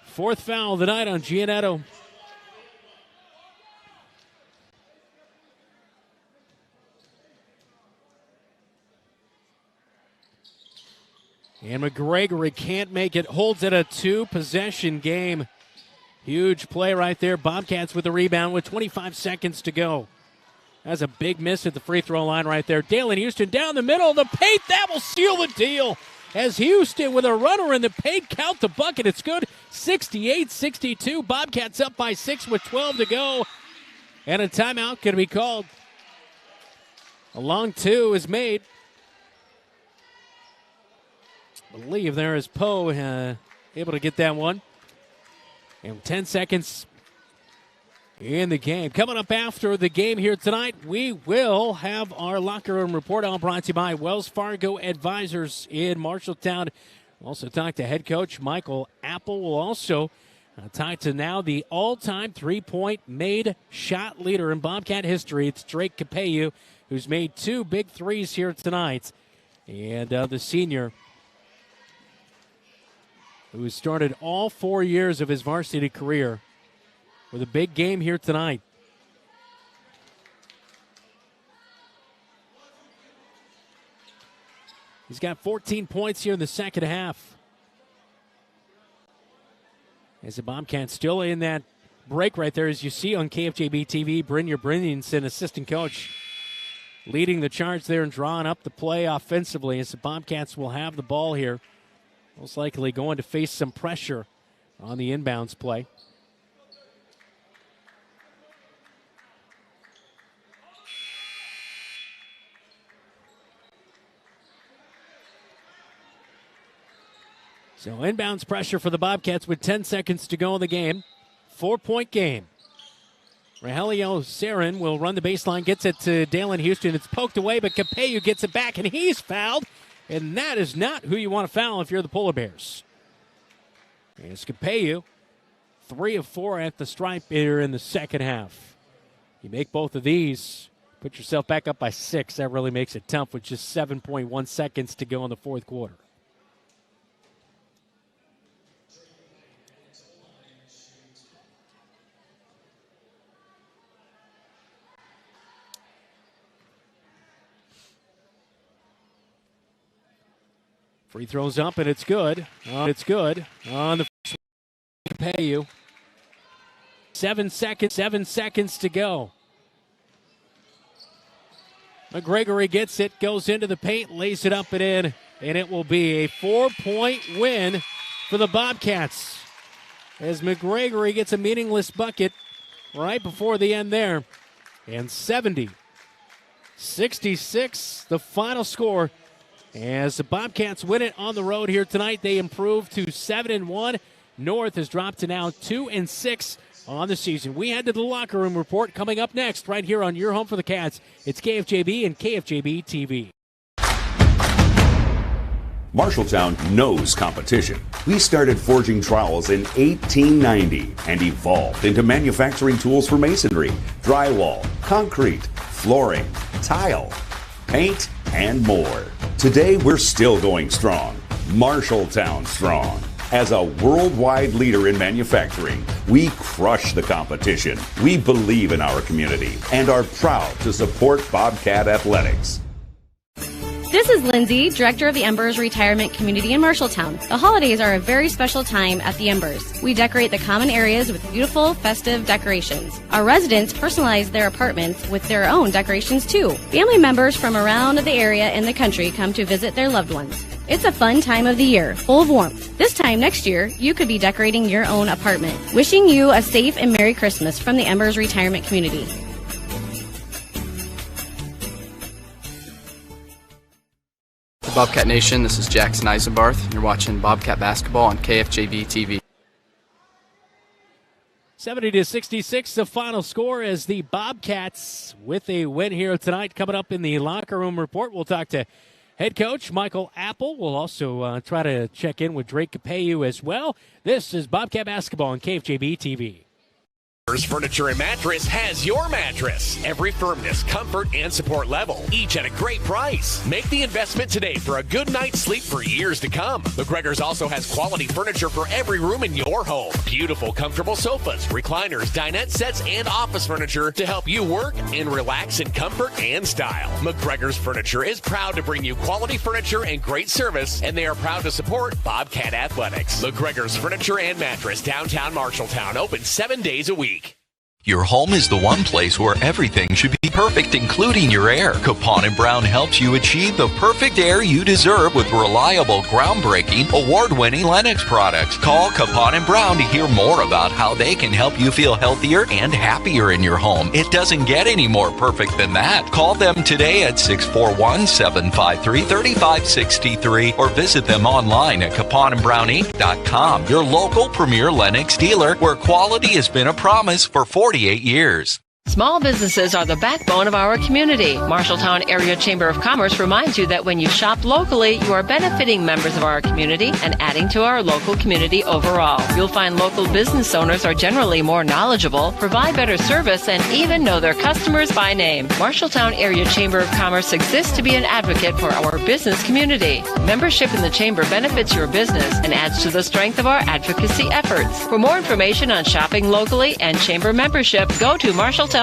Fourth foul of the night on Giannetto. And McGregory can't make it. Holds it a 2-possession game. Huge play right there. Bobcats with the rebound with 25 seconds to go. That's a big miss at the free throw line right there. Dalen Houston down the middle of the paint. That will seal the deal. As Houston with a runner in the paint, count the bucket. It's good. 68-62. Bobcats up by 6 with 12 to go. And a timeout going to be called. A long 2 is made. I believe there is Poe able to get that one. And 10 seconds in the game. Coming up after the game here tonight, we will have our locker room report, all brought to you by Wells Fargo Advisors in Marshalltown. We'll also talk to head coach Michael Apple. We'll also talk to now the all-time three-point made shot leader in Bobcat history. It's Drake Capeyu, who's made 2 big threes here tonight. And the senior who started all 4 years of his varsity career with a big game here tonight. He's got 14 points here in the second half. As the Bobcats still in that break right there, as you see on KFJB-TV, Brynjar Brynjolfsson, assistant coach, leading the charge there and drawing up the play offensively as the Bobcats will have the ball here. Most likely going to face some pressure on the inbounds play. So inbounds pressure for the Bobcats with 10 seconds to go in the game. 4-point game. Rogelio Sarin will run the baseline, gets it to Dalen Houston. It's poked away, but Capeyu gets it back, and he's fouled. And that is not who you want to foul if you're the Polar Bears. It's Capeyu, 3 of 4 at the stripe here in the second half. You make both of these, put yourself back up by 6. That really makes it tough with just 7.1 seconds to go in the fourth quarter. Free throws up, and it's good. It's good. On the first one, Capeyu. 7 seconds to go. McGregory gets it, goes into the paint, lays it up and in, and it will be a 4-point win for the Bobcats. As McGregory gets a meaningless bucket right before the end there. And 70-66, the final score. As the Bobcats win it on the road here tonight, they improve to 7-1. North has dropped to now 2-6. on the season. We head to the locker room report coming up next right here on your home for the Cats. It's KFJB and KFJB-TV. Marshalltown knows competition. We started forging trowels in 1890 and evolved into manufacturing tools for masonry, drywall, concrete, flooring, tile, paint, and more. Today, we're still going strong. Marshalltown strong. As a worldwide leader in manufacturing, we crush the competition. We believe in our community and are proud to support Bobcat Athletics. This is Lindsay, Director of the Embers Retirement Community in Marshalltown. The holidays are a very special time at the Embers. We decorate the common areas with beautiful, festive decorations. Our residents personalize their apartments with their own decorations too. Family members from around the area and the country come to visit their loved ones. It's a fun time of the year, full of warmth. This time next year, you could be decorating your own apartment. Wishing you a safe and Merry Christmas from the Embers Retirement Community. Bobcat Nation, this is Jackson Eisenbarth, and you're watching Bobcat Basketball on KFJB-TV. 70-66, the final score as the Bobcats with a win here tonight. Coming up in the locker room report, we'll talk to head coach Michael Apple. We'll also try to check in with Drake Capeyu as well. This is Bobcat Basketball on KFJB-TV. Furniture and Mattress has your mattress. Every firmness, comfort, and support level, each at a great price. Make the investment today for a good night's sleep for years to come. McGregor's also has quality furniture for every room in your home. Beautiful, comfortable sofas, recliners, dinette sets, and office furniture to help you work and relax in comfort and style. McGregor's Furniture is proud to bring you quality furniture and great service, and they are proud to support Bobcat Athletics. McGregor's Furniture and Mattress, downtown Marshalltown, open 7 days a week. Your home is the one place where everything should be perfect, including your air. Capon & Brown helps you achieve the perfect air you deserve with reliable, groundbreaking, award-winning Lennox products. Call Capon & Brown to hear more about how they can help you feel healthier and happier in your home. It doesn't get any more perfect than that. Call them today at 641-753-3563 or visit them online at caponandbrowninc.com. Your local premier Lennox dealer, where quality has been a promise for 48 years. Small businesses are the backbone of our community. Marshalltown Area Chamber of Commerce reminds you that when you shop locally, you are benefiting members of our community and adding to our local community overall. You'll find local business owners are generally more knowledgeable, provide better service, and even know their customers by name. Marshalltown Area Chamber of Commerce exists to be an advocate for our business community. Membership in the Chamber benefits your business and adds to the strength of our advocacy efforts. For more information on shopping locally and Chamber membership, go to Marshalltown.org.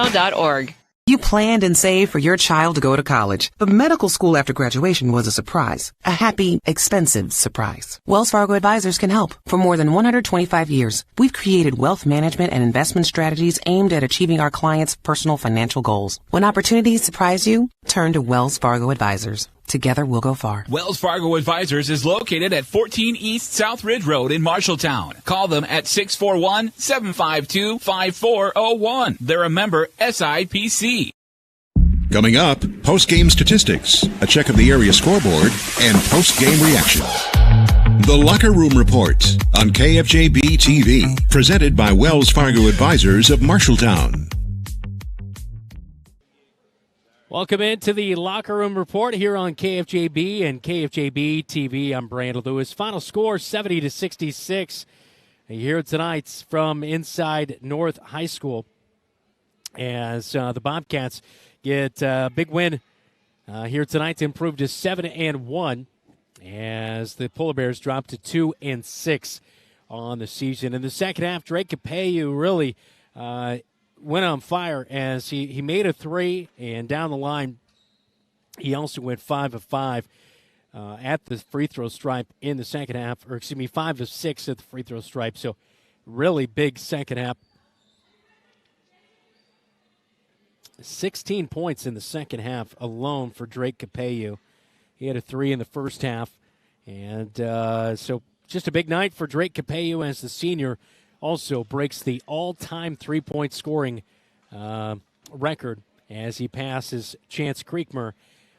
You planned and saved for your child to go to college, but medical school after graduation was a surprise. A happy, expensive surprise. Wells Fargo Advisors can help. For more than 125 years, we've created wealth management and investment strategies aimed at achieving our clients' personal financial goals. When opportunities surprise you, turn to Wells Fargo Advisors. Together we'll go far. Wells Fargo Advisors is located at 14 East South Ridge Road in Marshalltown. Call them at 641-752-5401. They're a member SIPC. Coming up, post-game statistics, a check of the area scoreboard, and post-game reaction. The Locker Room Report on KFJB-TV, presented by Wells Fargo Advisors of Marshalltown. Welcome into the Locker Room Report here on KFJB and KFJB-TV. I'm Brandon Lewis. Final score 70-66. Here tonight from inside North High School as the Bobcats get a big win here tonight to improve to 7-1 as the Polar Bears drop to 2-6 on the season. In the second half, Drake Capeyu really went on fire as he made a three, and down the line he also went 5 of 5 at the free throw stripe in the second half, or 5 of 6 at the free throw stripe. So really big second half. 16 points in the second half alone for Drake Capeyu. He had a 3 in the first half, and so just a big night for Drake Capeyu as the senior also breaks the all-time three-point scoring record as he passes Chance Creekmer.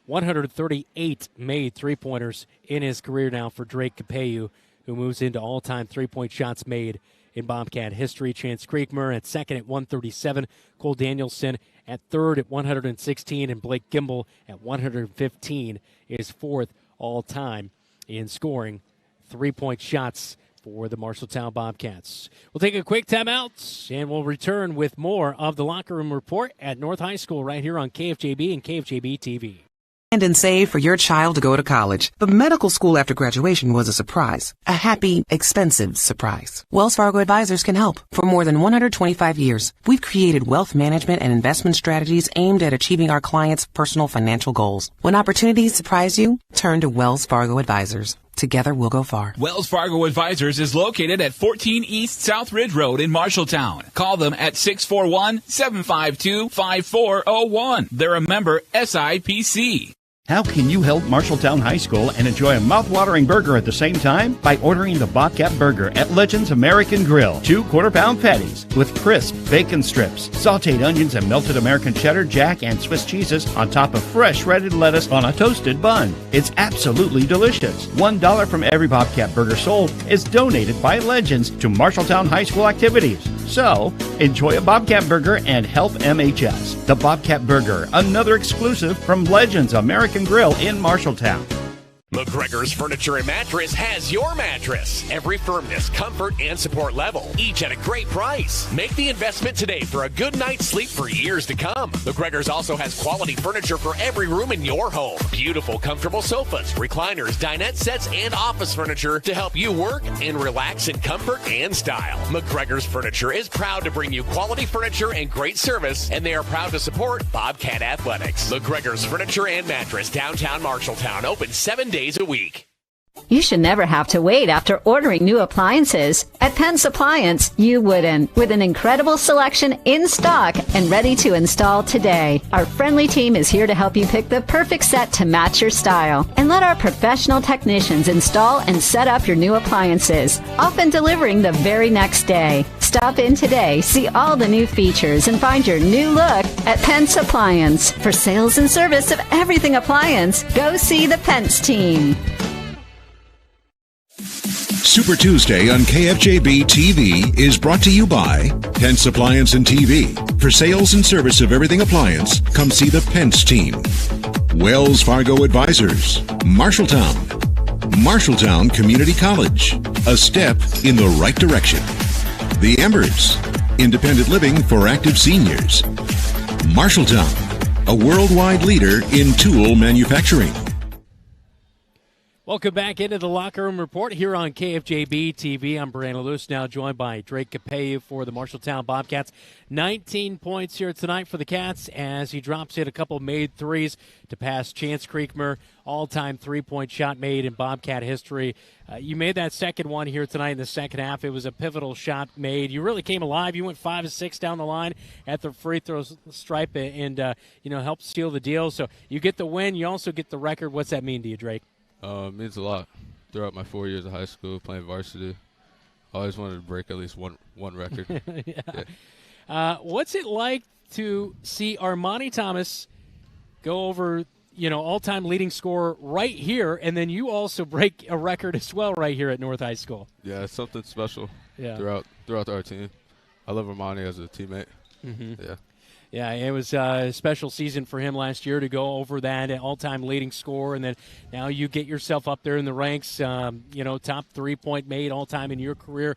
138 made three-pointers in his career now for Drake Capeyu, who moves into all-time three-point shots made in Bobcat history. Chance Creekmer at second at 137. Cole Danielson at third at 116. And Blake Gimbel at 115 is fourth all-time in scoring three-point shots for the Marshalltown Bobcats. We'll take a quick timeout, and we'll return with more of the Locker Room Report at North High School right here on KFJB and KFJB-TV. And save for your child to go to college. But medical school after graduation was a surprise. A happy, expensive surprise. Wells Fargo Advisors can help. For more than 125 years, we've created wealth management and investment strategies aimed at achieving our clients' personal financial goals. When opportunities surprise you, turn to Wells Fargo Advisors. Together we'll go far. Wells Fargo Advisors is located at 14 East South Ridge Road in Marshalltown. Call them at 641-752-5401. They're a member SIPC. How can you help Marshalltown High School and enjoy a mouth-watering burger at the same time? By ordering the Bobcat Burger at Legends American Grill. 2 quarter-pound patties with crisp bacon strips, sautéed onions, and melted American cheddar, jack, and Swiss cheeses on top of fresh shredded lettuce on a toasted bun. It's absolutely delicious. $1 from every Bobcat Burger sold is donated by Legends to Marshalltown High School activities. So, enjoy a Bobcat Burger and help MHS. The Bobcat Burger, another exclusive from Legends American Grill in Marshalltown. McGregor's Furniture and Mattress has your mattress. Every firmness, comfort, and support level, each at a great price. Make the investment today for a good night's sleep for years to come. McGregor's also has quality furniture for every room in your home. Beautiful, comfortable sofas, recliners, dinette sets, and office furniture to help you work and relax in comfort and style. McGregor's Furniture is proud to bring you quality furniture and great service, and they are proud to support Bobcat Athletics. McGregor's Furniture and Mattress, downtown Marshalltown, open 7 days a week. You should never have to wait after ordering new appliances. At Penn's Appliance, you wouldn't. With an incredible selection in stock and ready to install today. Our friendly team is here to help you pick the perfect set to match your style. And let our professional technicians install and set up your new appliances, often delivering the very next day. Stop in today, see all the new features, and find your new look at Penn's Appliance. For sales and service of everything appliance, go see the Pence team. Super Tuesday on KFJB-TV is brought to you by Pence Appliance and TV. For sales and service of everything appliance, come see the Pence team. Wells Fargo Advisors. Marshalltown Community College. A step in the right direction. The Embers. Independent living for active seniors. Marshalltown. A worldwide leader in tool manufacturing. Welcome back into the Locker Room Report here on KFJB-TV. I'm Brandon Lewis, now joined by Drake Capello for the Marshalltown Bobcats. 19 points here tonight for the Cats as he drops in a couple made threes to pass Chance Creekmer, all-time three-point shot made in Bobcat history. You made that second one here tonight in the second half. It was a pivotal shot made. You really came alive. You went 5 of 6 down the line at the free throw stripe and helped seal the deal. So you get the win. You also get the record. What's that mean to you, Drake? It means a lot. Throughout my 4 years of high school playing varsity, I always wanted to break at least one record. Yeah. What's it like to see Armani Thomas go over, all-time leading scorer right here, and then you also break a record as well right here at North High School? Yeah, it's something special throughout our team. I love Armani as a teammate. Mm-hmm. Yeah. Yeah, it was a special season for him last year to go over that all-time leading score, and then now you get yourself up there in the ranks, top three-point made all-time in your career.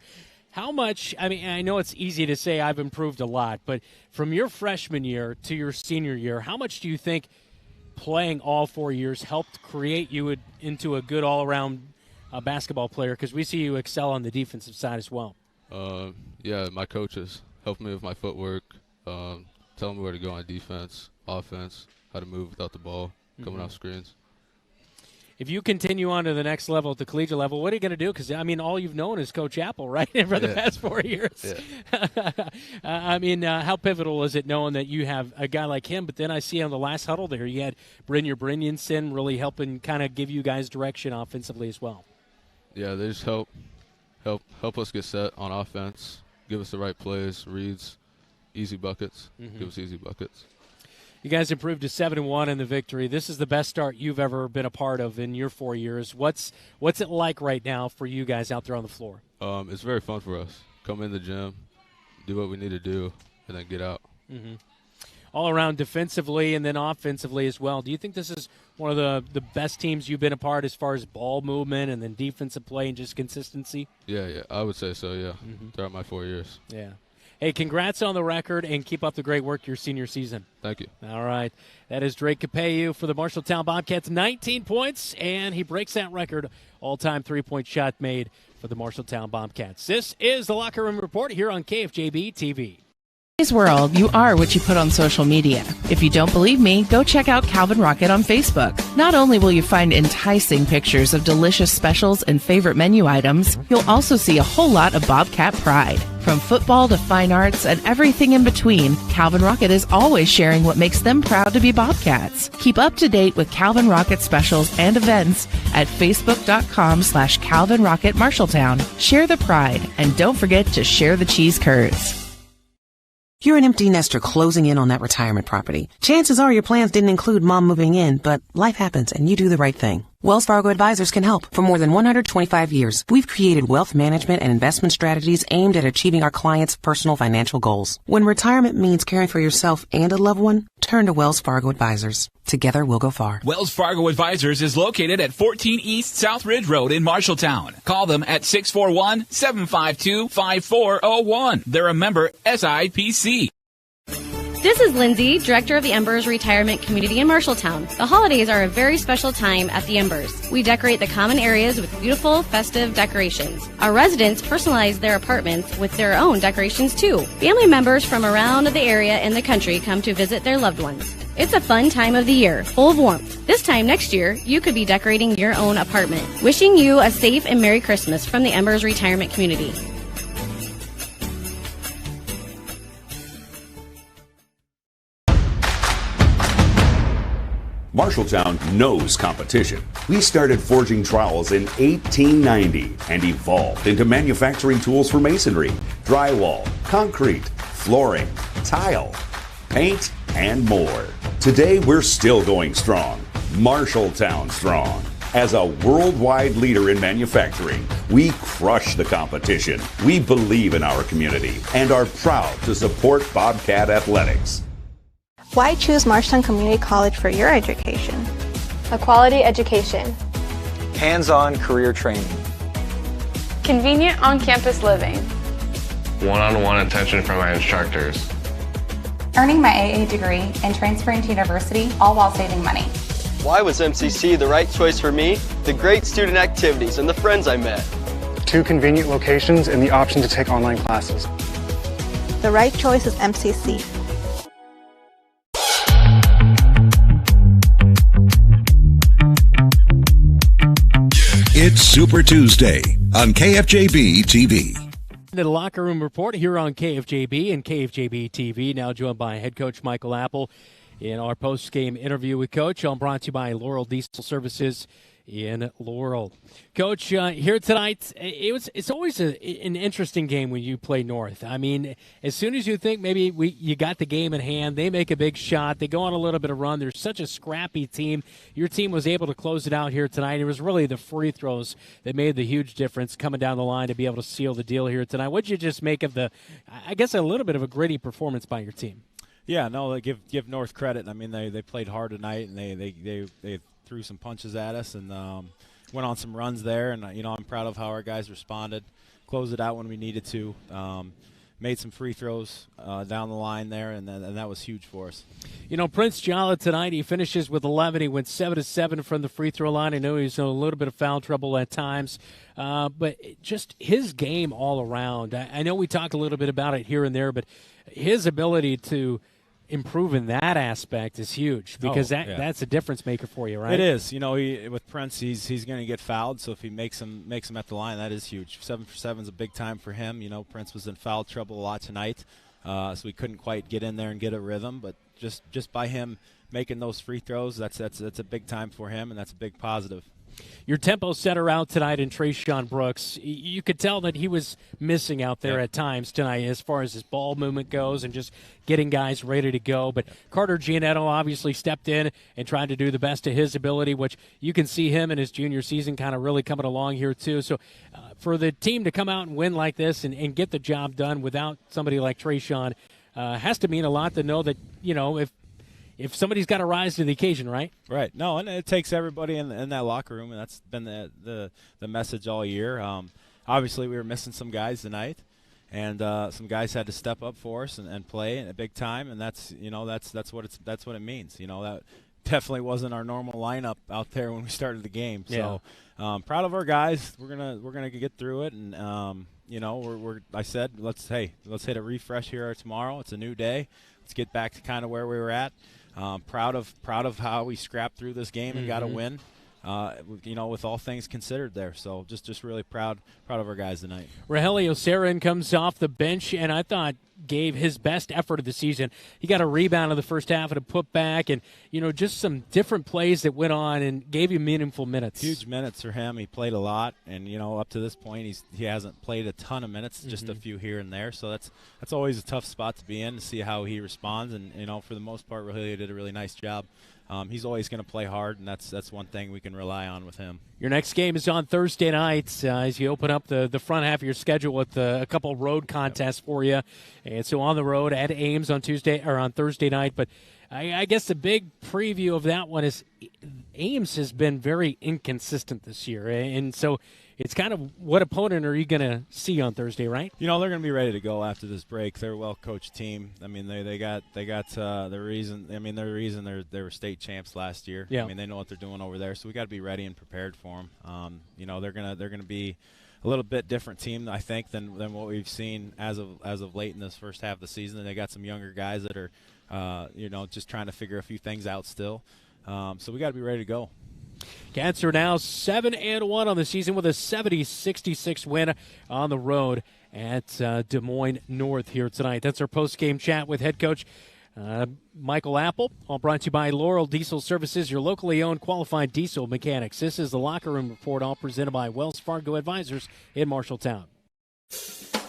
How much, I know it's easy to say I've improved a lot, but from your freshman year to your senior year, how much do you think playing all 4 years helped create you into a good all-around basketball player? Because we see you excel on the defensive side as well. Yeah, my coaches helped me with my footwork, telling me where to go on defense, offense, how to move without the ball, coming off screens. If you continue on to the next level at the collegiate level, what are you going to do? Because, all you've known is Coach Apple, right, for the past 4 years. Yeah. How pivotal is it knowing that you have a guy like him? But then I see on the last huddle there, you had Brynjar Brynjolfsson really helping kind of give you guys direction offensively as well. Yeah, they just help us get set on offense, give us the right plays, reads, easy buckets. Give us easy buckets. You guys improved to 7-1 in the victory. This is the best start you've ever been a part of in your 4 years. What's it like right now for you guys out there on the floor? It's very fun for us. come in the gym, do what we need to do, and then get out. Mm-hmm. All around defensively and then offensively as well. Do you think this is one of the best teams you've been a part as far as ball movement and then defensive play and just consistency? Yeah, I would say so, yeah, throughout my 4 years. Yeah. Hey, congrats on the record, and keep up the great work your senior season. Thank you. All right. That is Drake Capeyu for the Marshalltown Bobcats, 19 points, and he breaks that record, all-time three-point shot made for the Marshalltown Bobcats. This is the Locker Room Report here on KFJB-TV. In today's world, you are what you put on social media. If you don't believe me, go check out Calvin Rocket on Facebook. Not only will you find enticing pictures of delicious specials and favorite menu items, you'll also see a whole lot of Bobcat pride. From football to fine arts and everything in between, Calvin Rocket is always sharing what makes them proud to be Bobcats. Keep up to date with Calvin Rocket specials and events at facebook.com/Calvin Rocket Marshalltown. Share the pride, and don't forget to share the cheese curds. You're an empty nester closing in on that retirement property. Chances are your plans didn't include mom moving in, but life happens and you do the right thing. Wells Fargo Advisors can help. For more than 125 years, we've created wealth management and investment strategies aimed at achieving our clients' personal financial goals. When retirement means caring for yourself and a loved one, turn to Wells Fargo Advisors. Together, we'll go far. Wells Fargo Advisors is located at 14 East South Ridge Road in Marshalltown. Call them at 641-752-5401. They're a member SIPC. This is Lindsay, Director of the Embers Retirement Community in Marshalltown. The holidays are a very special time at the Embers. We decorate the common areas with beautiful, festive decorations. Our residents personalize their apartments with their own decorations too. Family members from around the area and the country come to visit their loved ones. It's a fun time of the year, full of warmth. This time next year, you could be decorating your own apartment. Wishing you a safe and Merry Christmas from the Embers Retirement Community. Marshalltown knows competition. We started forging trowels in 1890 and evolved into manufacturing tools for masonry, drywall, concrete, flooring, tile, paint, and more. Today, we're still going strong. Marshalltown strong. As a worldwide leader in manufacturing, we crush the competition. We believe in our community and are proud to support Bobcat athletics. Why choose Marshalltown Community College for your education? A quality education. Hands-on career training. Convenient on-campus living. One-on-one attention from my instructors. Earning my AA degree and transferring to university, all while saving money. Why was MCC the right choice for me? The great student activities and the friends I met. 2 convenient locations and the option to take online classes. The right choice is MCC. It's Super Tuesday on KFJB-TV. The Locker Room Report here on KFJB and KFJB-TV. Now joined by head coach Michael Apple in our post-game interview with Coach. I'm brought to you by Laurel Diesel Services in Laurel. Coach, here tonight, it's always an interesting game when you play North. I mean, as soon as you think maybe you got the game in hand, they make a big shot, they go on a little bit of run. They're such a scrappy team. Your team was able to close it out here tonight. It was really the free throws that made the huge difference coming down the line to be able to seal the deal here tonight. What did you just make of a little bit of a gritty performance by your team? Yeah, no, give North credit. I mean, they played hard tonight, and they threw some punches at us and went on some runs there. And, I'm proud of how our guys responded, closed it out when we needed to, made some free throws down the line there, and that was huge for us. Prince Jala tonight, he finishes with 11. He went 7-7 from the free throw line. I know he's in a little bit of foul trouble at times, but just his game all around. I know we talked a little bit about it here and there, but his ability to improve in that aspect is huge because that's a difference maker for you, right? It is. With Prince, he's going to get fouled, so if he makes him at the line, that is huge. 7 for 7 is a big time for him. Prince was in foul trouble a lot tonight, so we couldn't quite get in there and get a rhythm. But just by him making those free throws, that's a big time for him, and that's a big positive. Your tempo setter out tonight in Trayshawn Brooks. You could tell that he was missing out there at times tonight as far as his ball movement goes and just getting guys ready to go. But Carter Giannetto obviously stepped in and tried to do the best of his ability, which you can see him in his junior season kind of really coming along here too. So for the team to come out and win like this and get the job done without somebody like Trayshawn has to mean a lot to know that, if somebody's got to rise to the occasion, right? Right. No, and it takes everybody in that locker room, and that's been the message all year. Obviously, we were missing some guys tonight, and some guys had to step up for us and play in a big time, and that's what it means. That definitely wasn't our normal lineup out there when we started the game. So proud of our guys. We're gonna get through it, and I said let's hit a refresh here tomorrow. It's a new day. Let's get back to kind of where we were at. Proud of how we scrapped through this game and got a win. With all things considered there. So just really proud of our guys tonight. Rogelio Sarin comes off the bench, and I thought gave his best effort of the season. He got a rebound in the first half and a putback, and just some different plays that went on and gave you meaningful minutes. Huge minutes for him. He played a lot, and up to this point he hasn't played a ton of minutes, just a few here and there. So that's always a tough spot to be in, to see how he responds. And for the most part, Rogelio did a really nice job. He's always going to play hard, and that's one thing we can rely on with him. Your next game is on Thursday night as you open up the front half of your schedule with a couple road contests for you. And so on the road at Ames on Thursday night. But I guess the big preview of that one is Ames has been very inconsistent this year. And so it's kind of what opponent are you going to see on Thursday, right? They're going to be ready to go after this break. They're a well-coached team. I mean, they got the reason. I mean, the reason they were state champs last year. Yeah. I mean, they know what they're doing over there. So we got to be ready and prepared for them. They're gonna be a little bit different team, I think, than what we've seen as of late in this first half of the season. And they got some younger guys that are, just trying to figure a few things out still. So we got to be ready to go. Cats are now 7-1 on the season with a 70-66 win on the road at Des Moines North here tonight. That's our post-game chat with head coach Michael Apple. All brought to you by Laurel Diesel Services, your locally owned qualified diesel mechanics. This is the Locker Room Report, all presented by Wells Fargo Advisors in Marshalltown.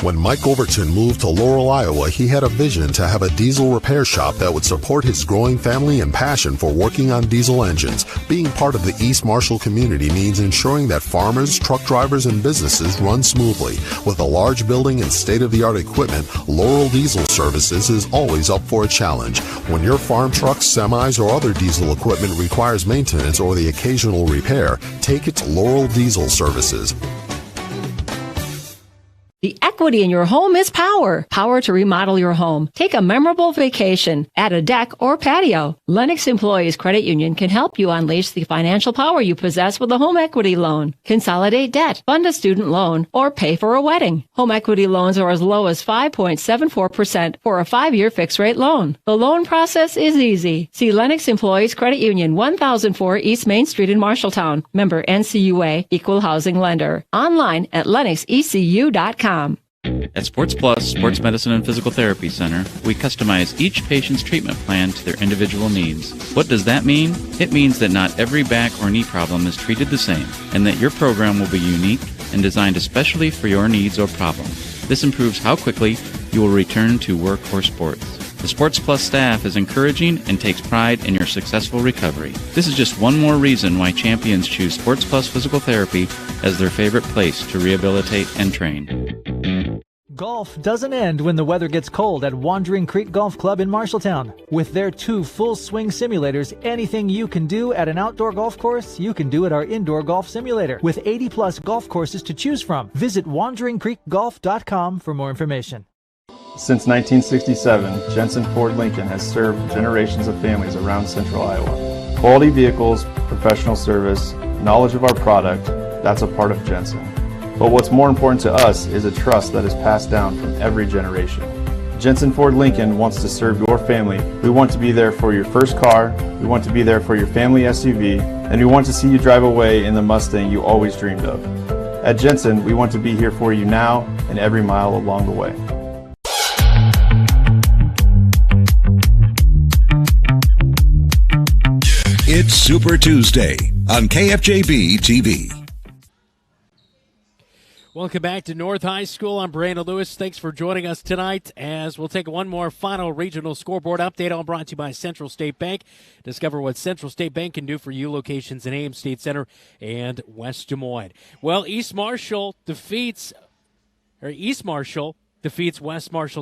When Mike Overton moved to Laurel, Iowa, he had a vision to have a diesel repair shop that would support his growing family and passion for working on diesel engines. Being part of the East Marshall community means ensuring that farmers, truck drivers, and businesses run smoothly. With a large building and state-of-the-art equipment, Laurel Diesel Services is always up for a challenge. When your farm trucks, semis, or other diesel equipment requires maintenance or the occasional repair, take it to Laurel Diesel Services. The equity in your home is power. Power to remodel your home. Take a memorable vacation. Add a deck or patio. Lennox Employees Credit Union can help you unleash the financial power you possess with a home equity loan. Consolidate debt, fund a student loan, or pay for a wedding. Home equity loans are as low as 5.74% for a 5-year fixed-rate loan. The loan process is easy. See Lennox Employees Credit Union, 1004 East Main Street in Marshalltown. Member NCUA, Equal Housing Lender. Online at lennoxecu.com. At Sports Plus, Sports Medicine and Physical Therapy Center, we customize each patient's treatment plan to their individual needs. What does that mean? It means that not every back or knee problem is treated the same, and that your program will be unique and designed especially for your needs or problem. This improves how quickly you will return to work or sports. The Sports Plus staff is encouraging and takes pride in your successful recovery. This is just one more reason why champions choose Sports Plus Physical Therapy as their favorite place to rehabilitate and train. Golf doesn't end when the weather gets cold at Wandering Creek Golf Club in Marshalltown. With their 2 full-swing simulators, anything you can do at an outdoor golf course, you can do at our indoor golf simulator. With 80-plus golf courses to choose from, visit wanderingcreekgolf.com for more information. Since 1967, Jensen Ford Lincoln has served generations of families around central Iowa. Quality vehicles, professional service, knowledge of our product, that's a part of Jensen. But what's more important to us is a trust that is passed down from every generation. Jensen Ford Lincoln wants to serve your family. We want to be there for your first car, we want to be there for your family SUV, and we want to see you drive away in the Mustang you always dreamed of. At Jensen, we want to be here for you now and every mile along the way. It's Super Tuesday on KFJB-TV. Welcome back to North High School. I'm Brandon Lewis. Thanks for joining us tonight as we'll take one more final regional scoreboard update, all brought to you by Central State Bank. Discover what Central State Bank can do for you. Locations in Ames State Center and West Des Moines. Well, East Marshall defeats West Marshall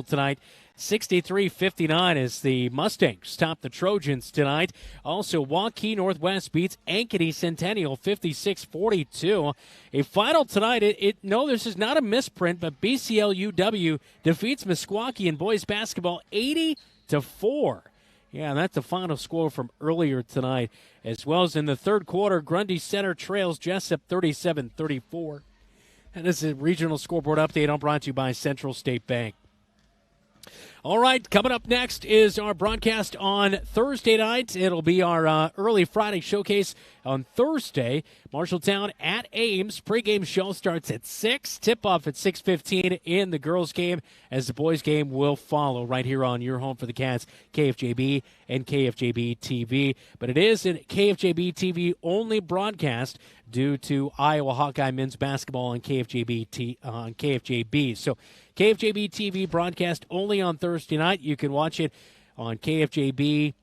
tonight. 63-59 as the Mustangs top the Trojans tonight. Also, Waukee Northwest beats Ankeny Centennial 56-42. A final tonight, this is not a misprint, but BCLUW defeats Meskwaki in boys basketball 80-4. Yeah, that's the final score from earlier tonight. As well as in the third quarter, Grundy Center trails Jessup 37-34. And this is a regional scoreboard update brought to you by Central State Bank. All right, coming up next is our broadcast on Thursday night. It'll be our early Friday showcase on Thursday. Marshalltown at Ames. Pregame show starts at 6. Tip-off at 6:15 in the girls' game, as the boys' game will follow right here on your home for the Cats, KFJB and KFJB-TV. But it is a KFJB-TV only broadcast due to Iowa Hawkeye men's basketball on KFJB. So KFJB-TV broadcast only on Thursday night. You can watch it on KFJB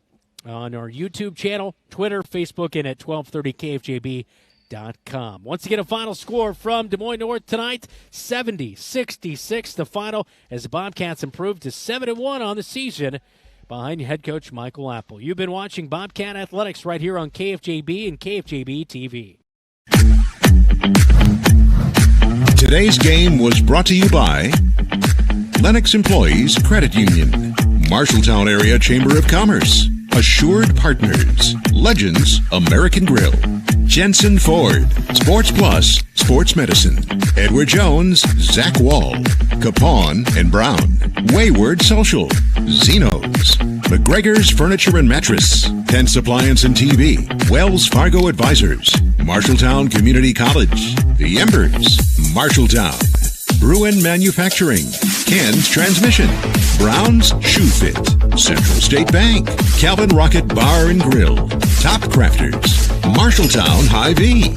on our YouTube channel, Twitter, Facebook, and at 1230kfjb.com. Once again, a final score from Des Moines North tonight, 70-66 the final, as the Bobcats improved to 7-1 on the season behind head coach Michael Apple. You've been watching Bobcat Athletics right here on KFJB and KFJB-TV. Today's game was brought to you by Lennox Employees Credit Union, Marshalltown Area Chamber of Commerce, Assured Partners, Legends American Grill, Jensen Ford, Sports Plus, Sports Medicine, Edward Jones, Zach Wall, Capon and Brown, Wayward Social, Zeno's, McGregor's Furniture and Mattress, Tents Appliance and TV, Wells Fargo Advisors, Marshalltown Community College, The Embers, Marshalltown, Bruin Manufacturing, Ken's Transmission, Brown's Shoe Fit, Central State Bank, Calvin Rocket Bar and Grill, Top Crafters, Marshalltown Hy-Vee.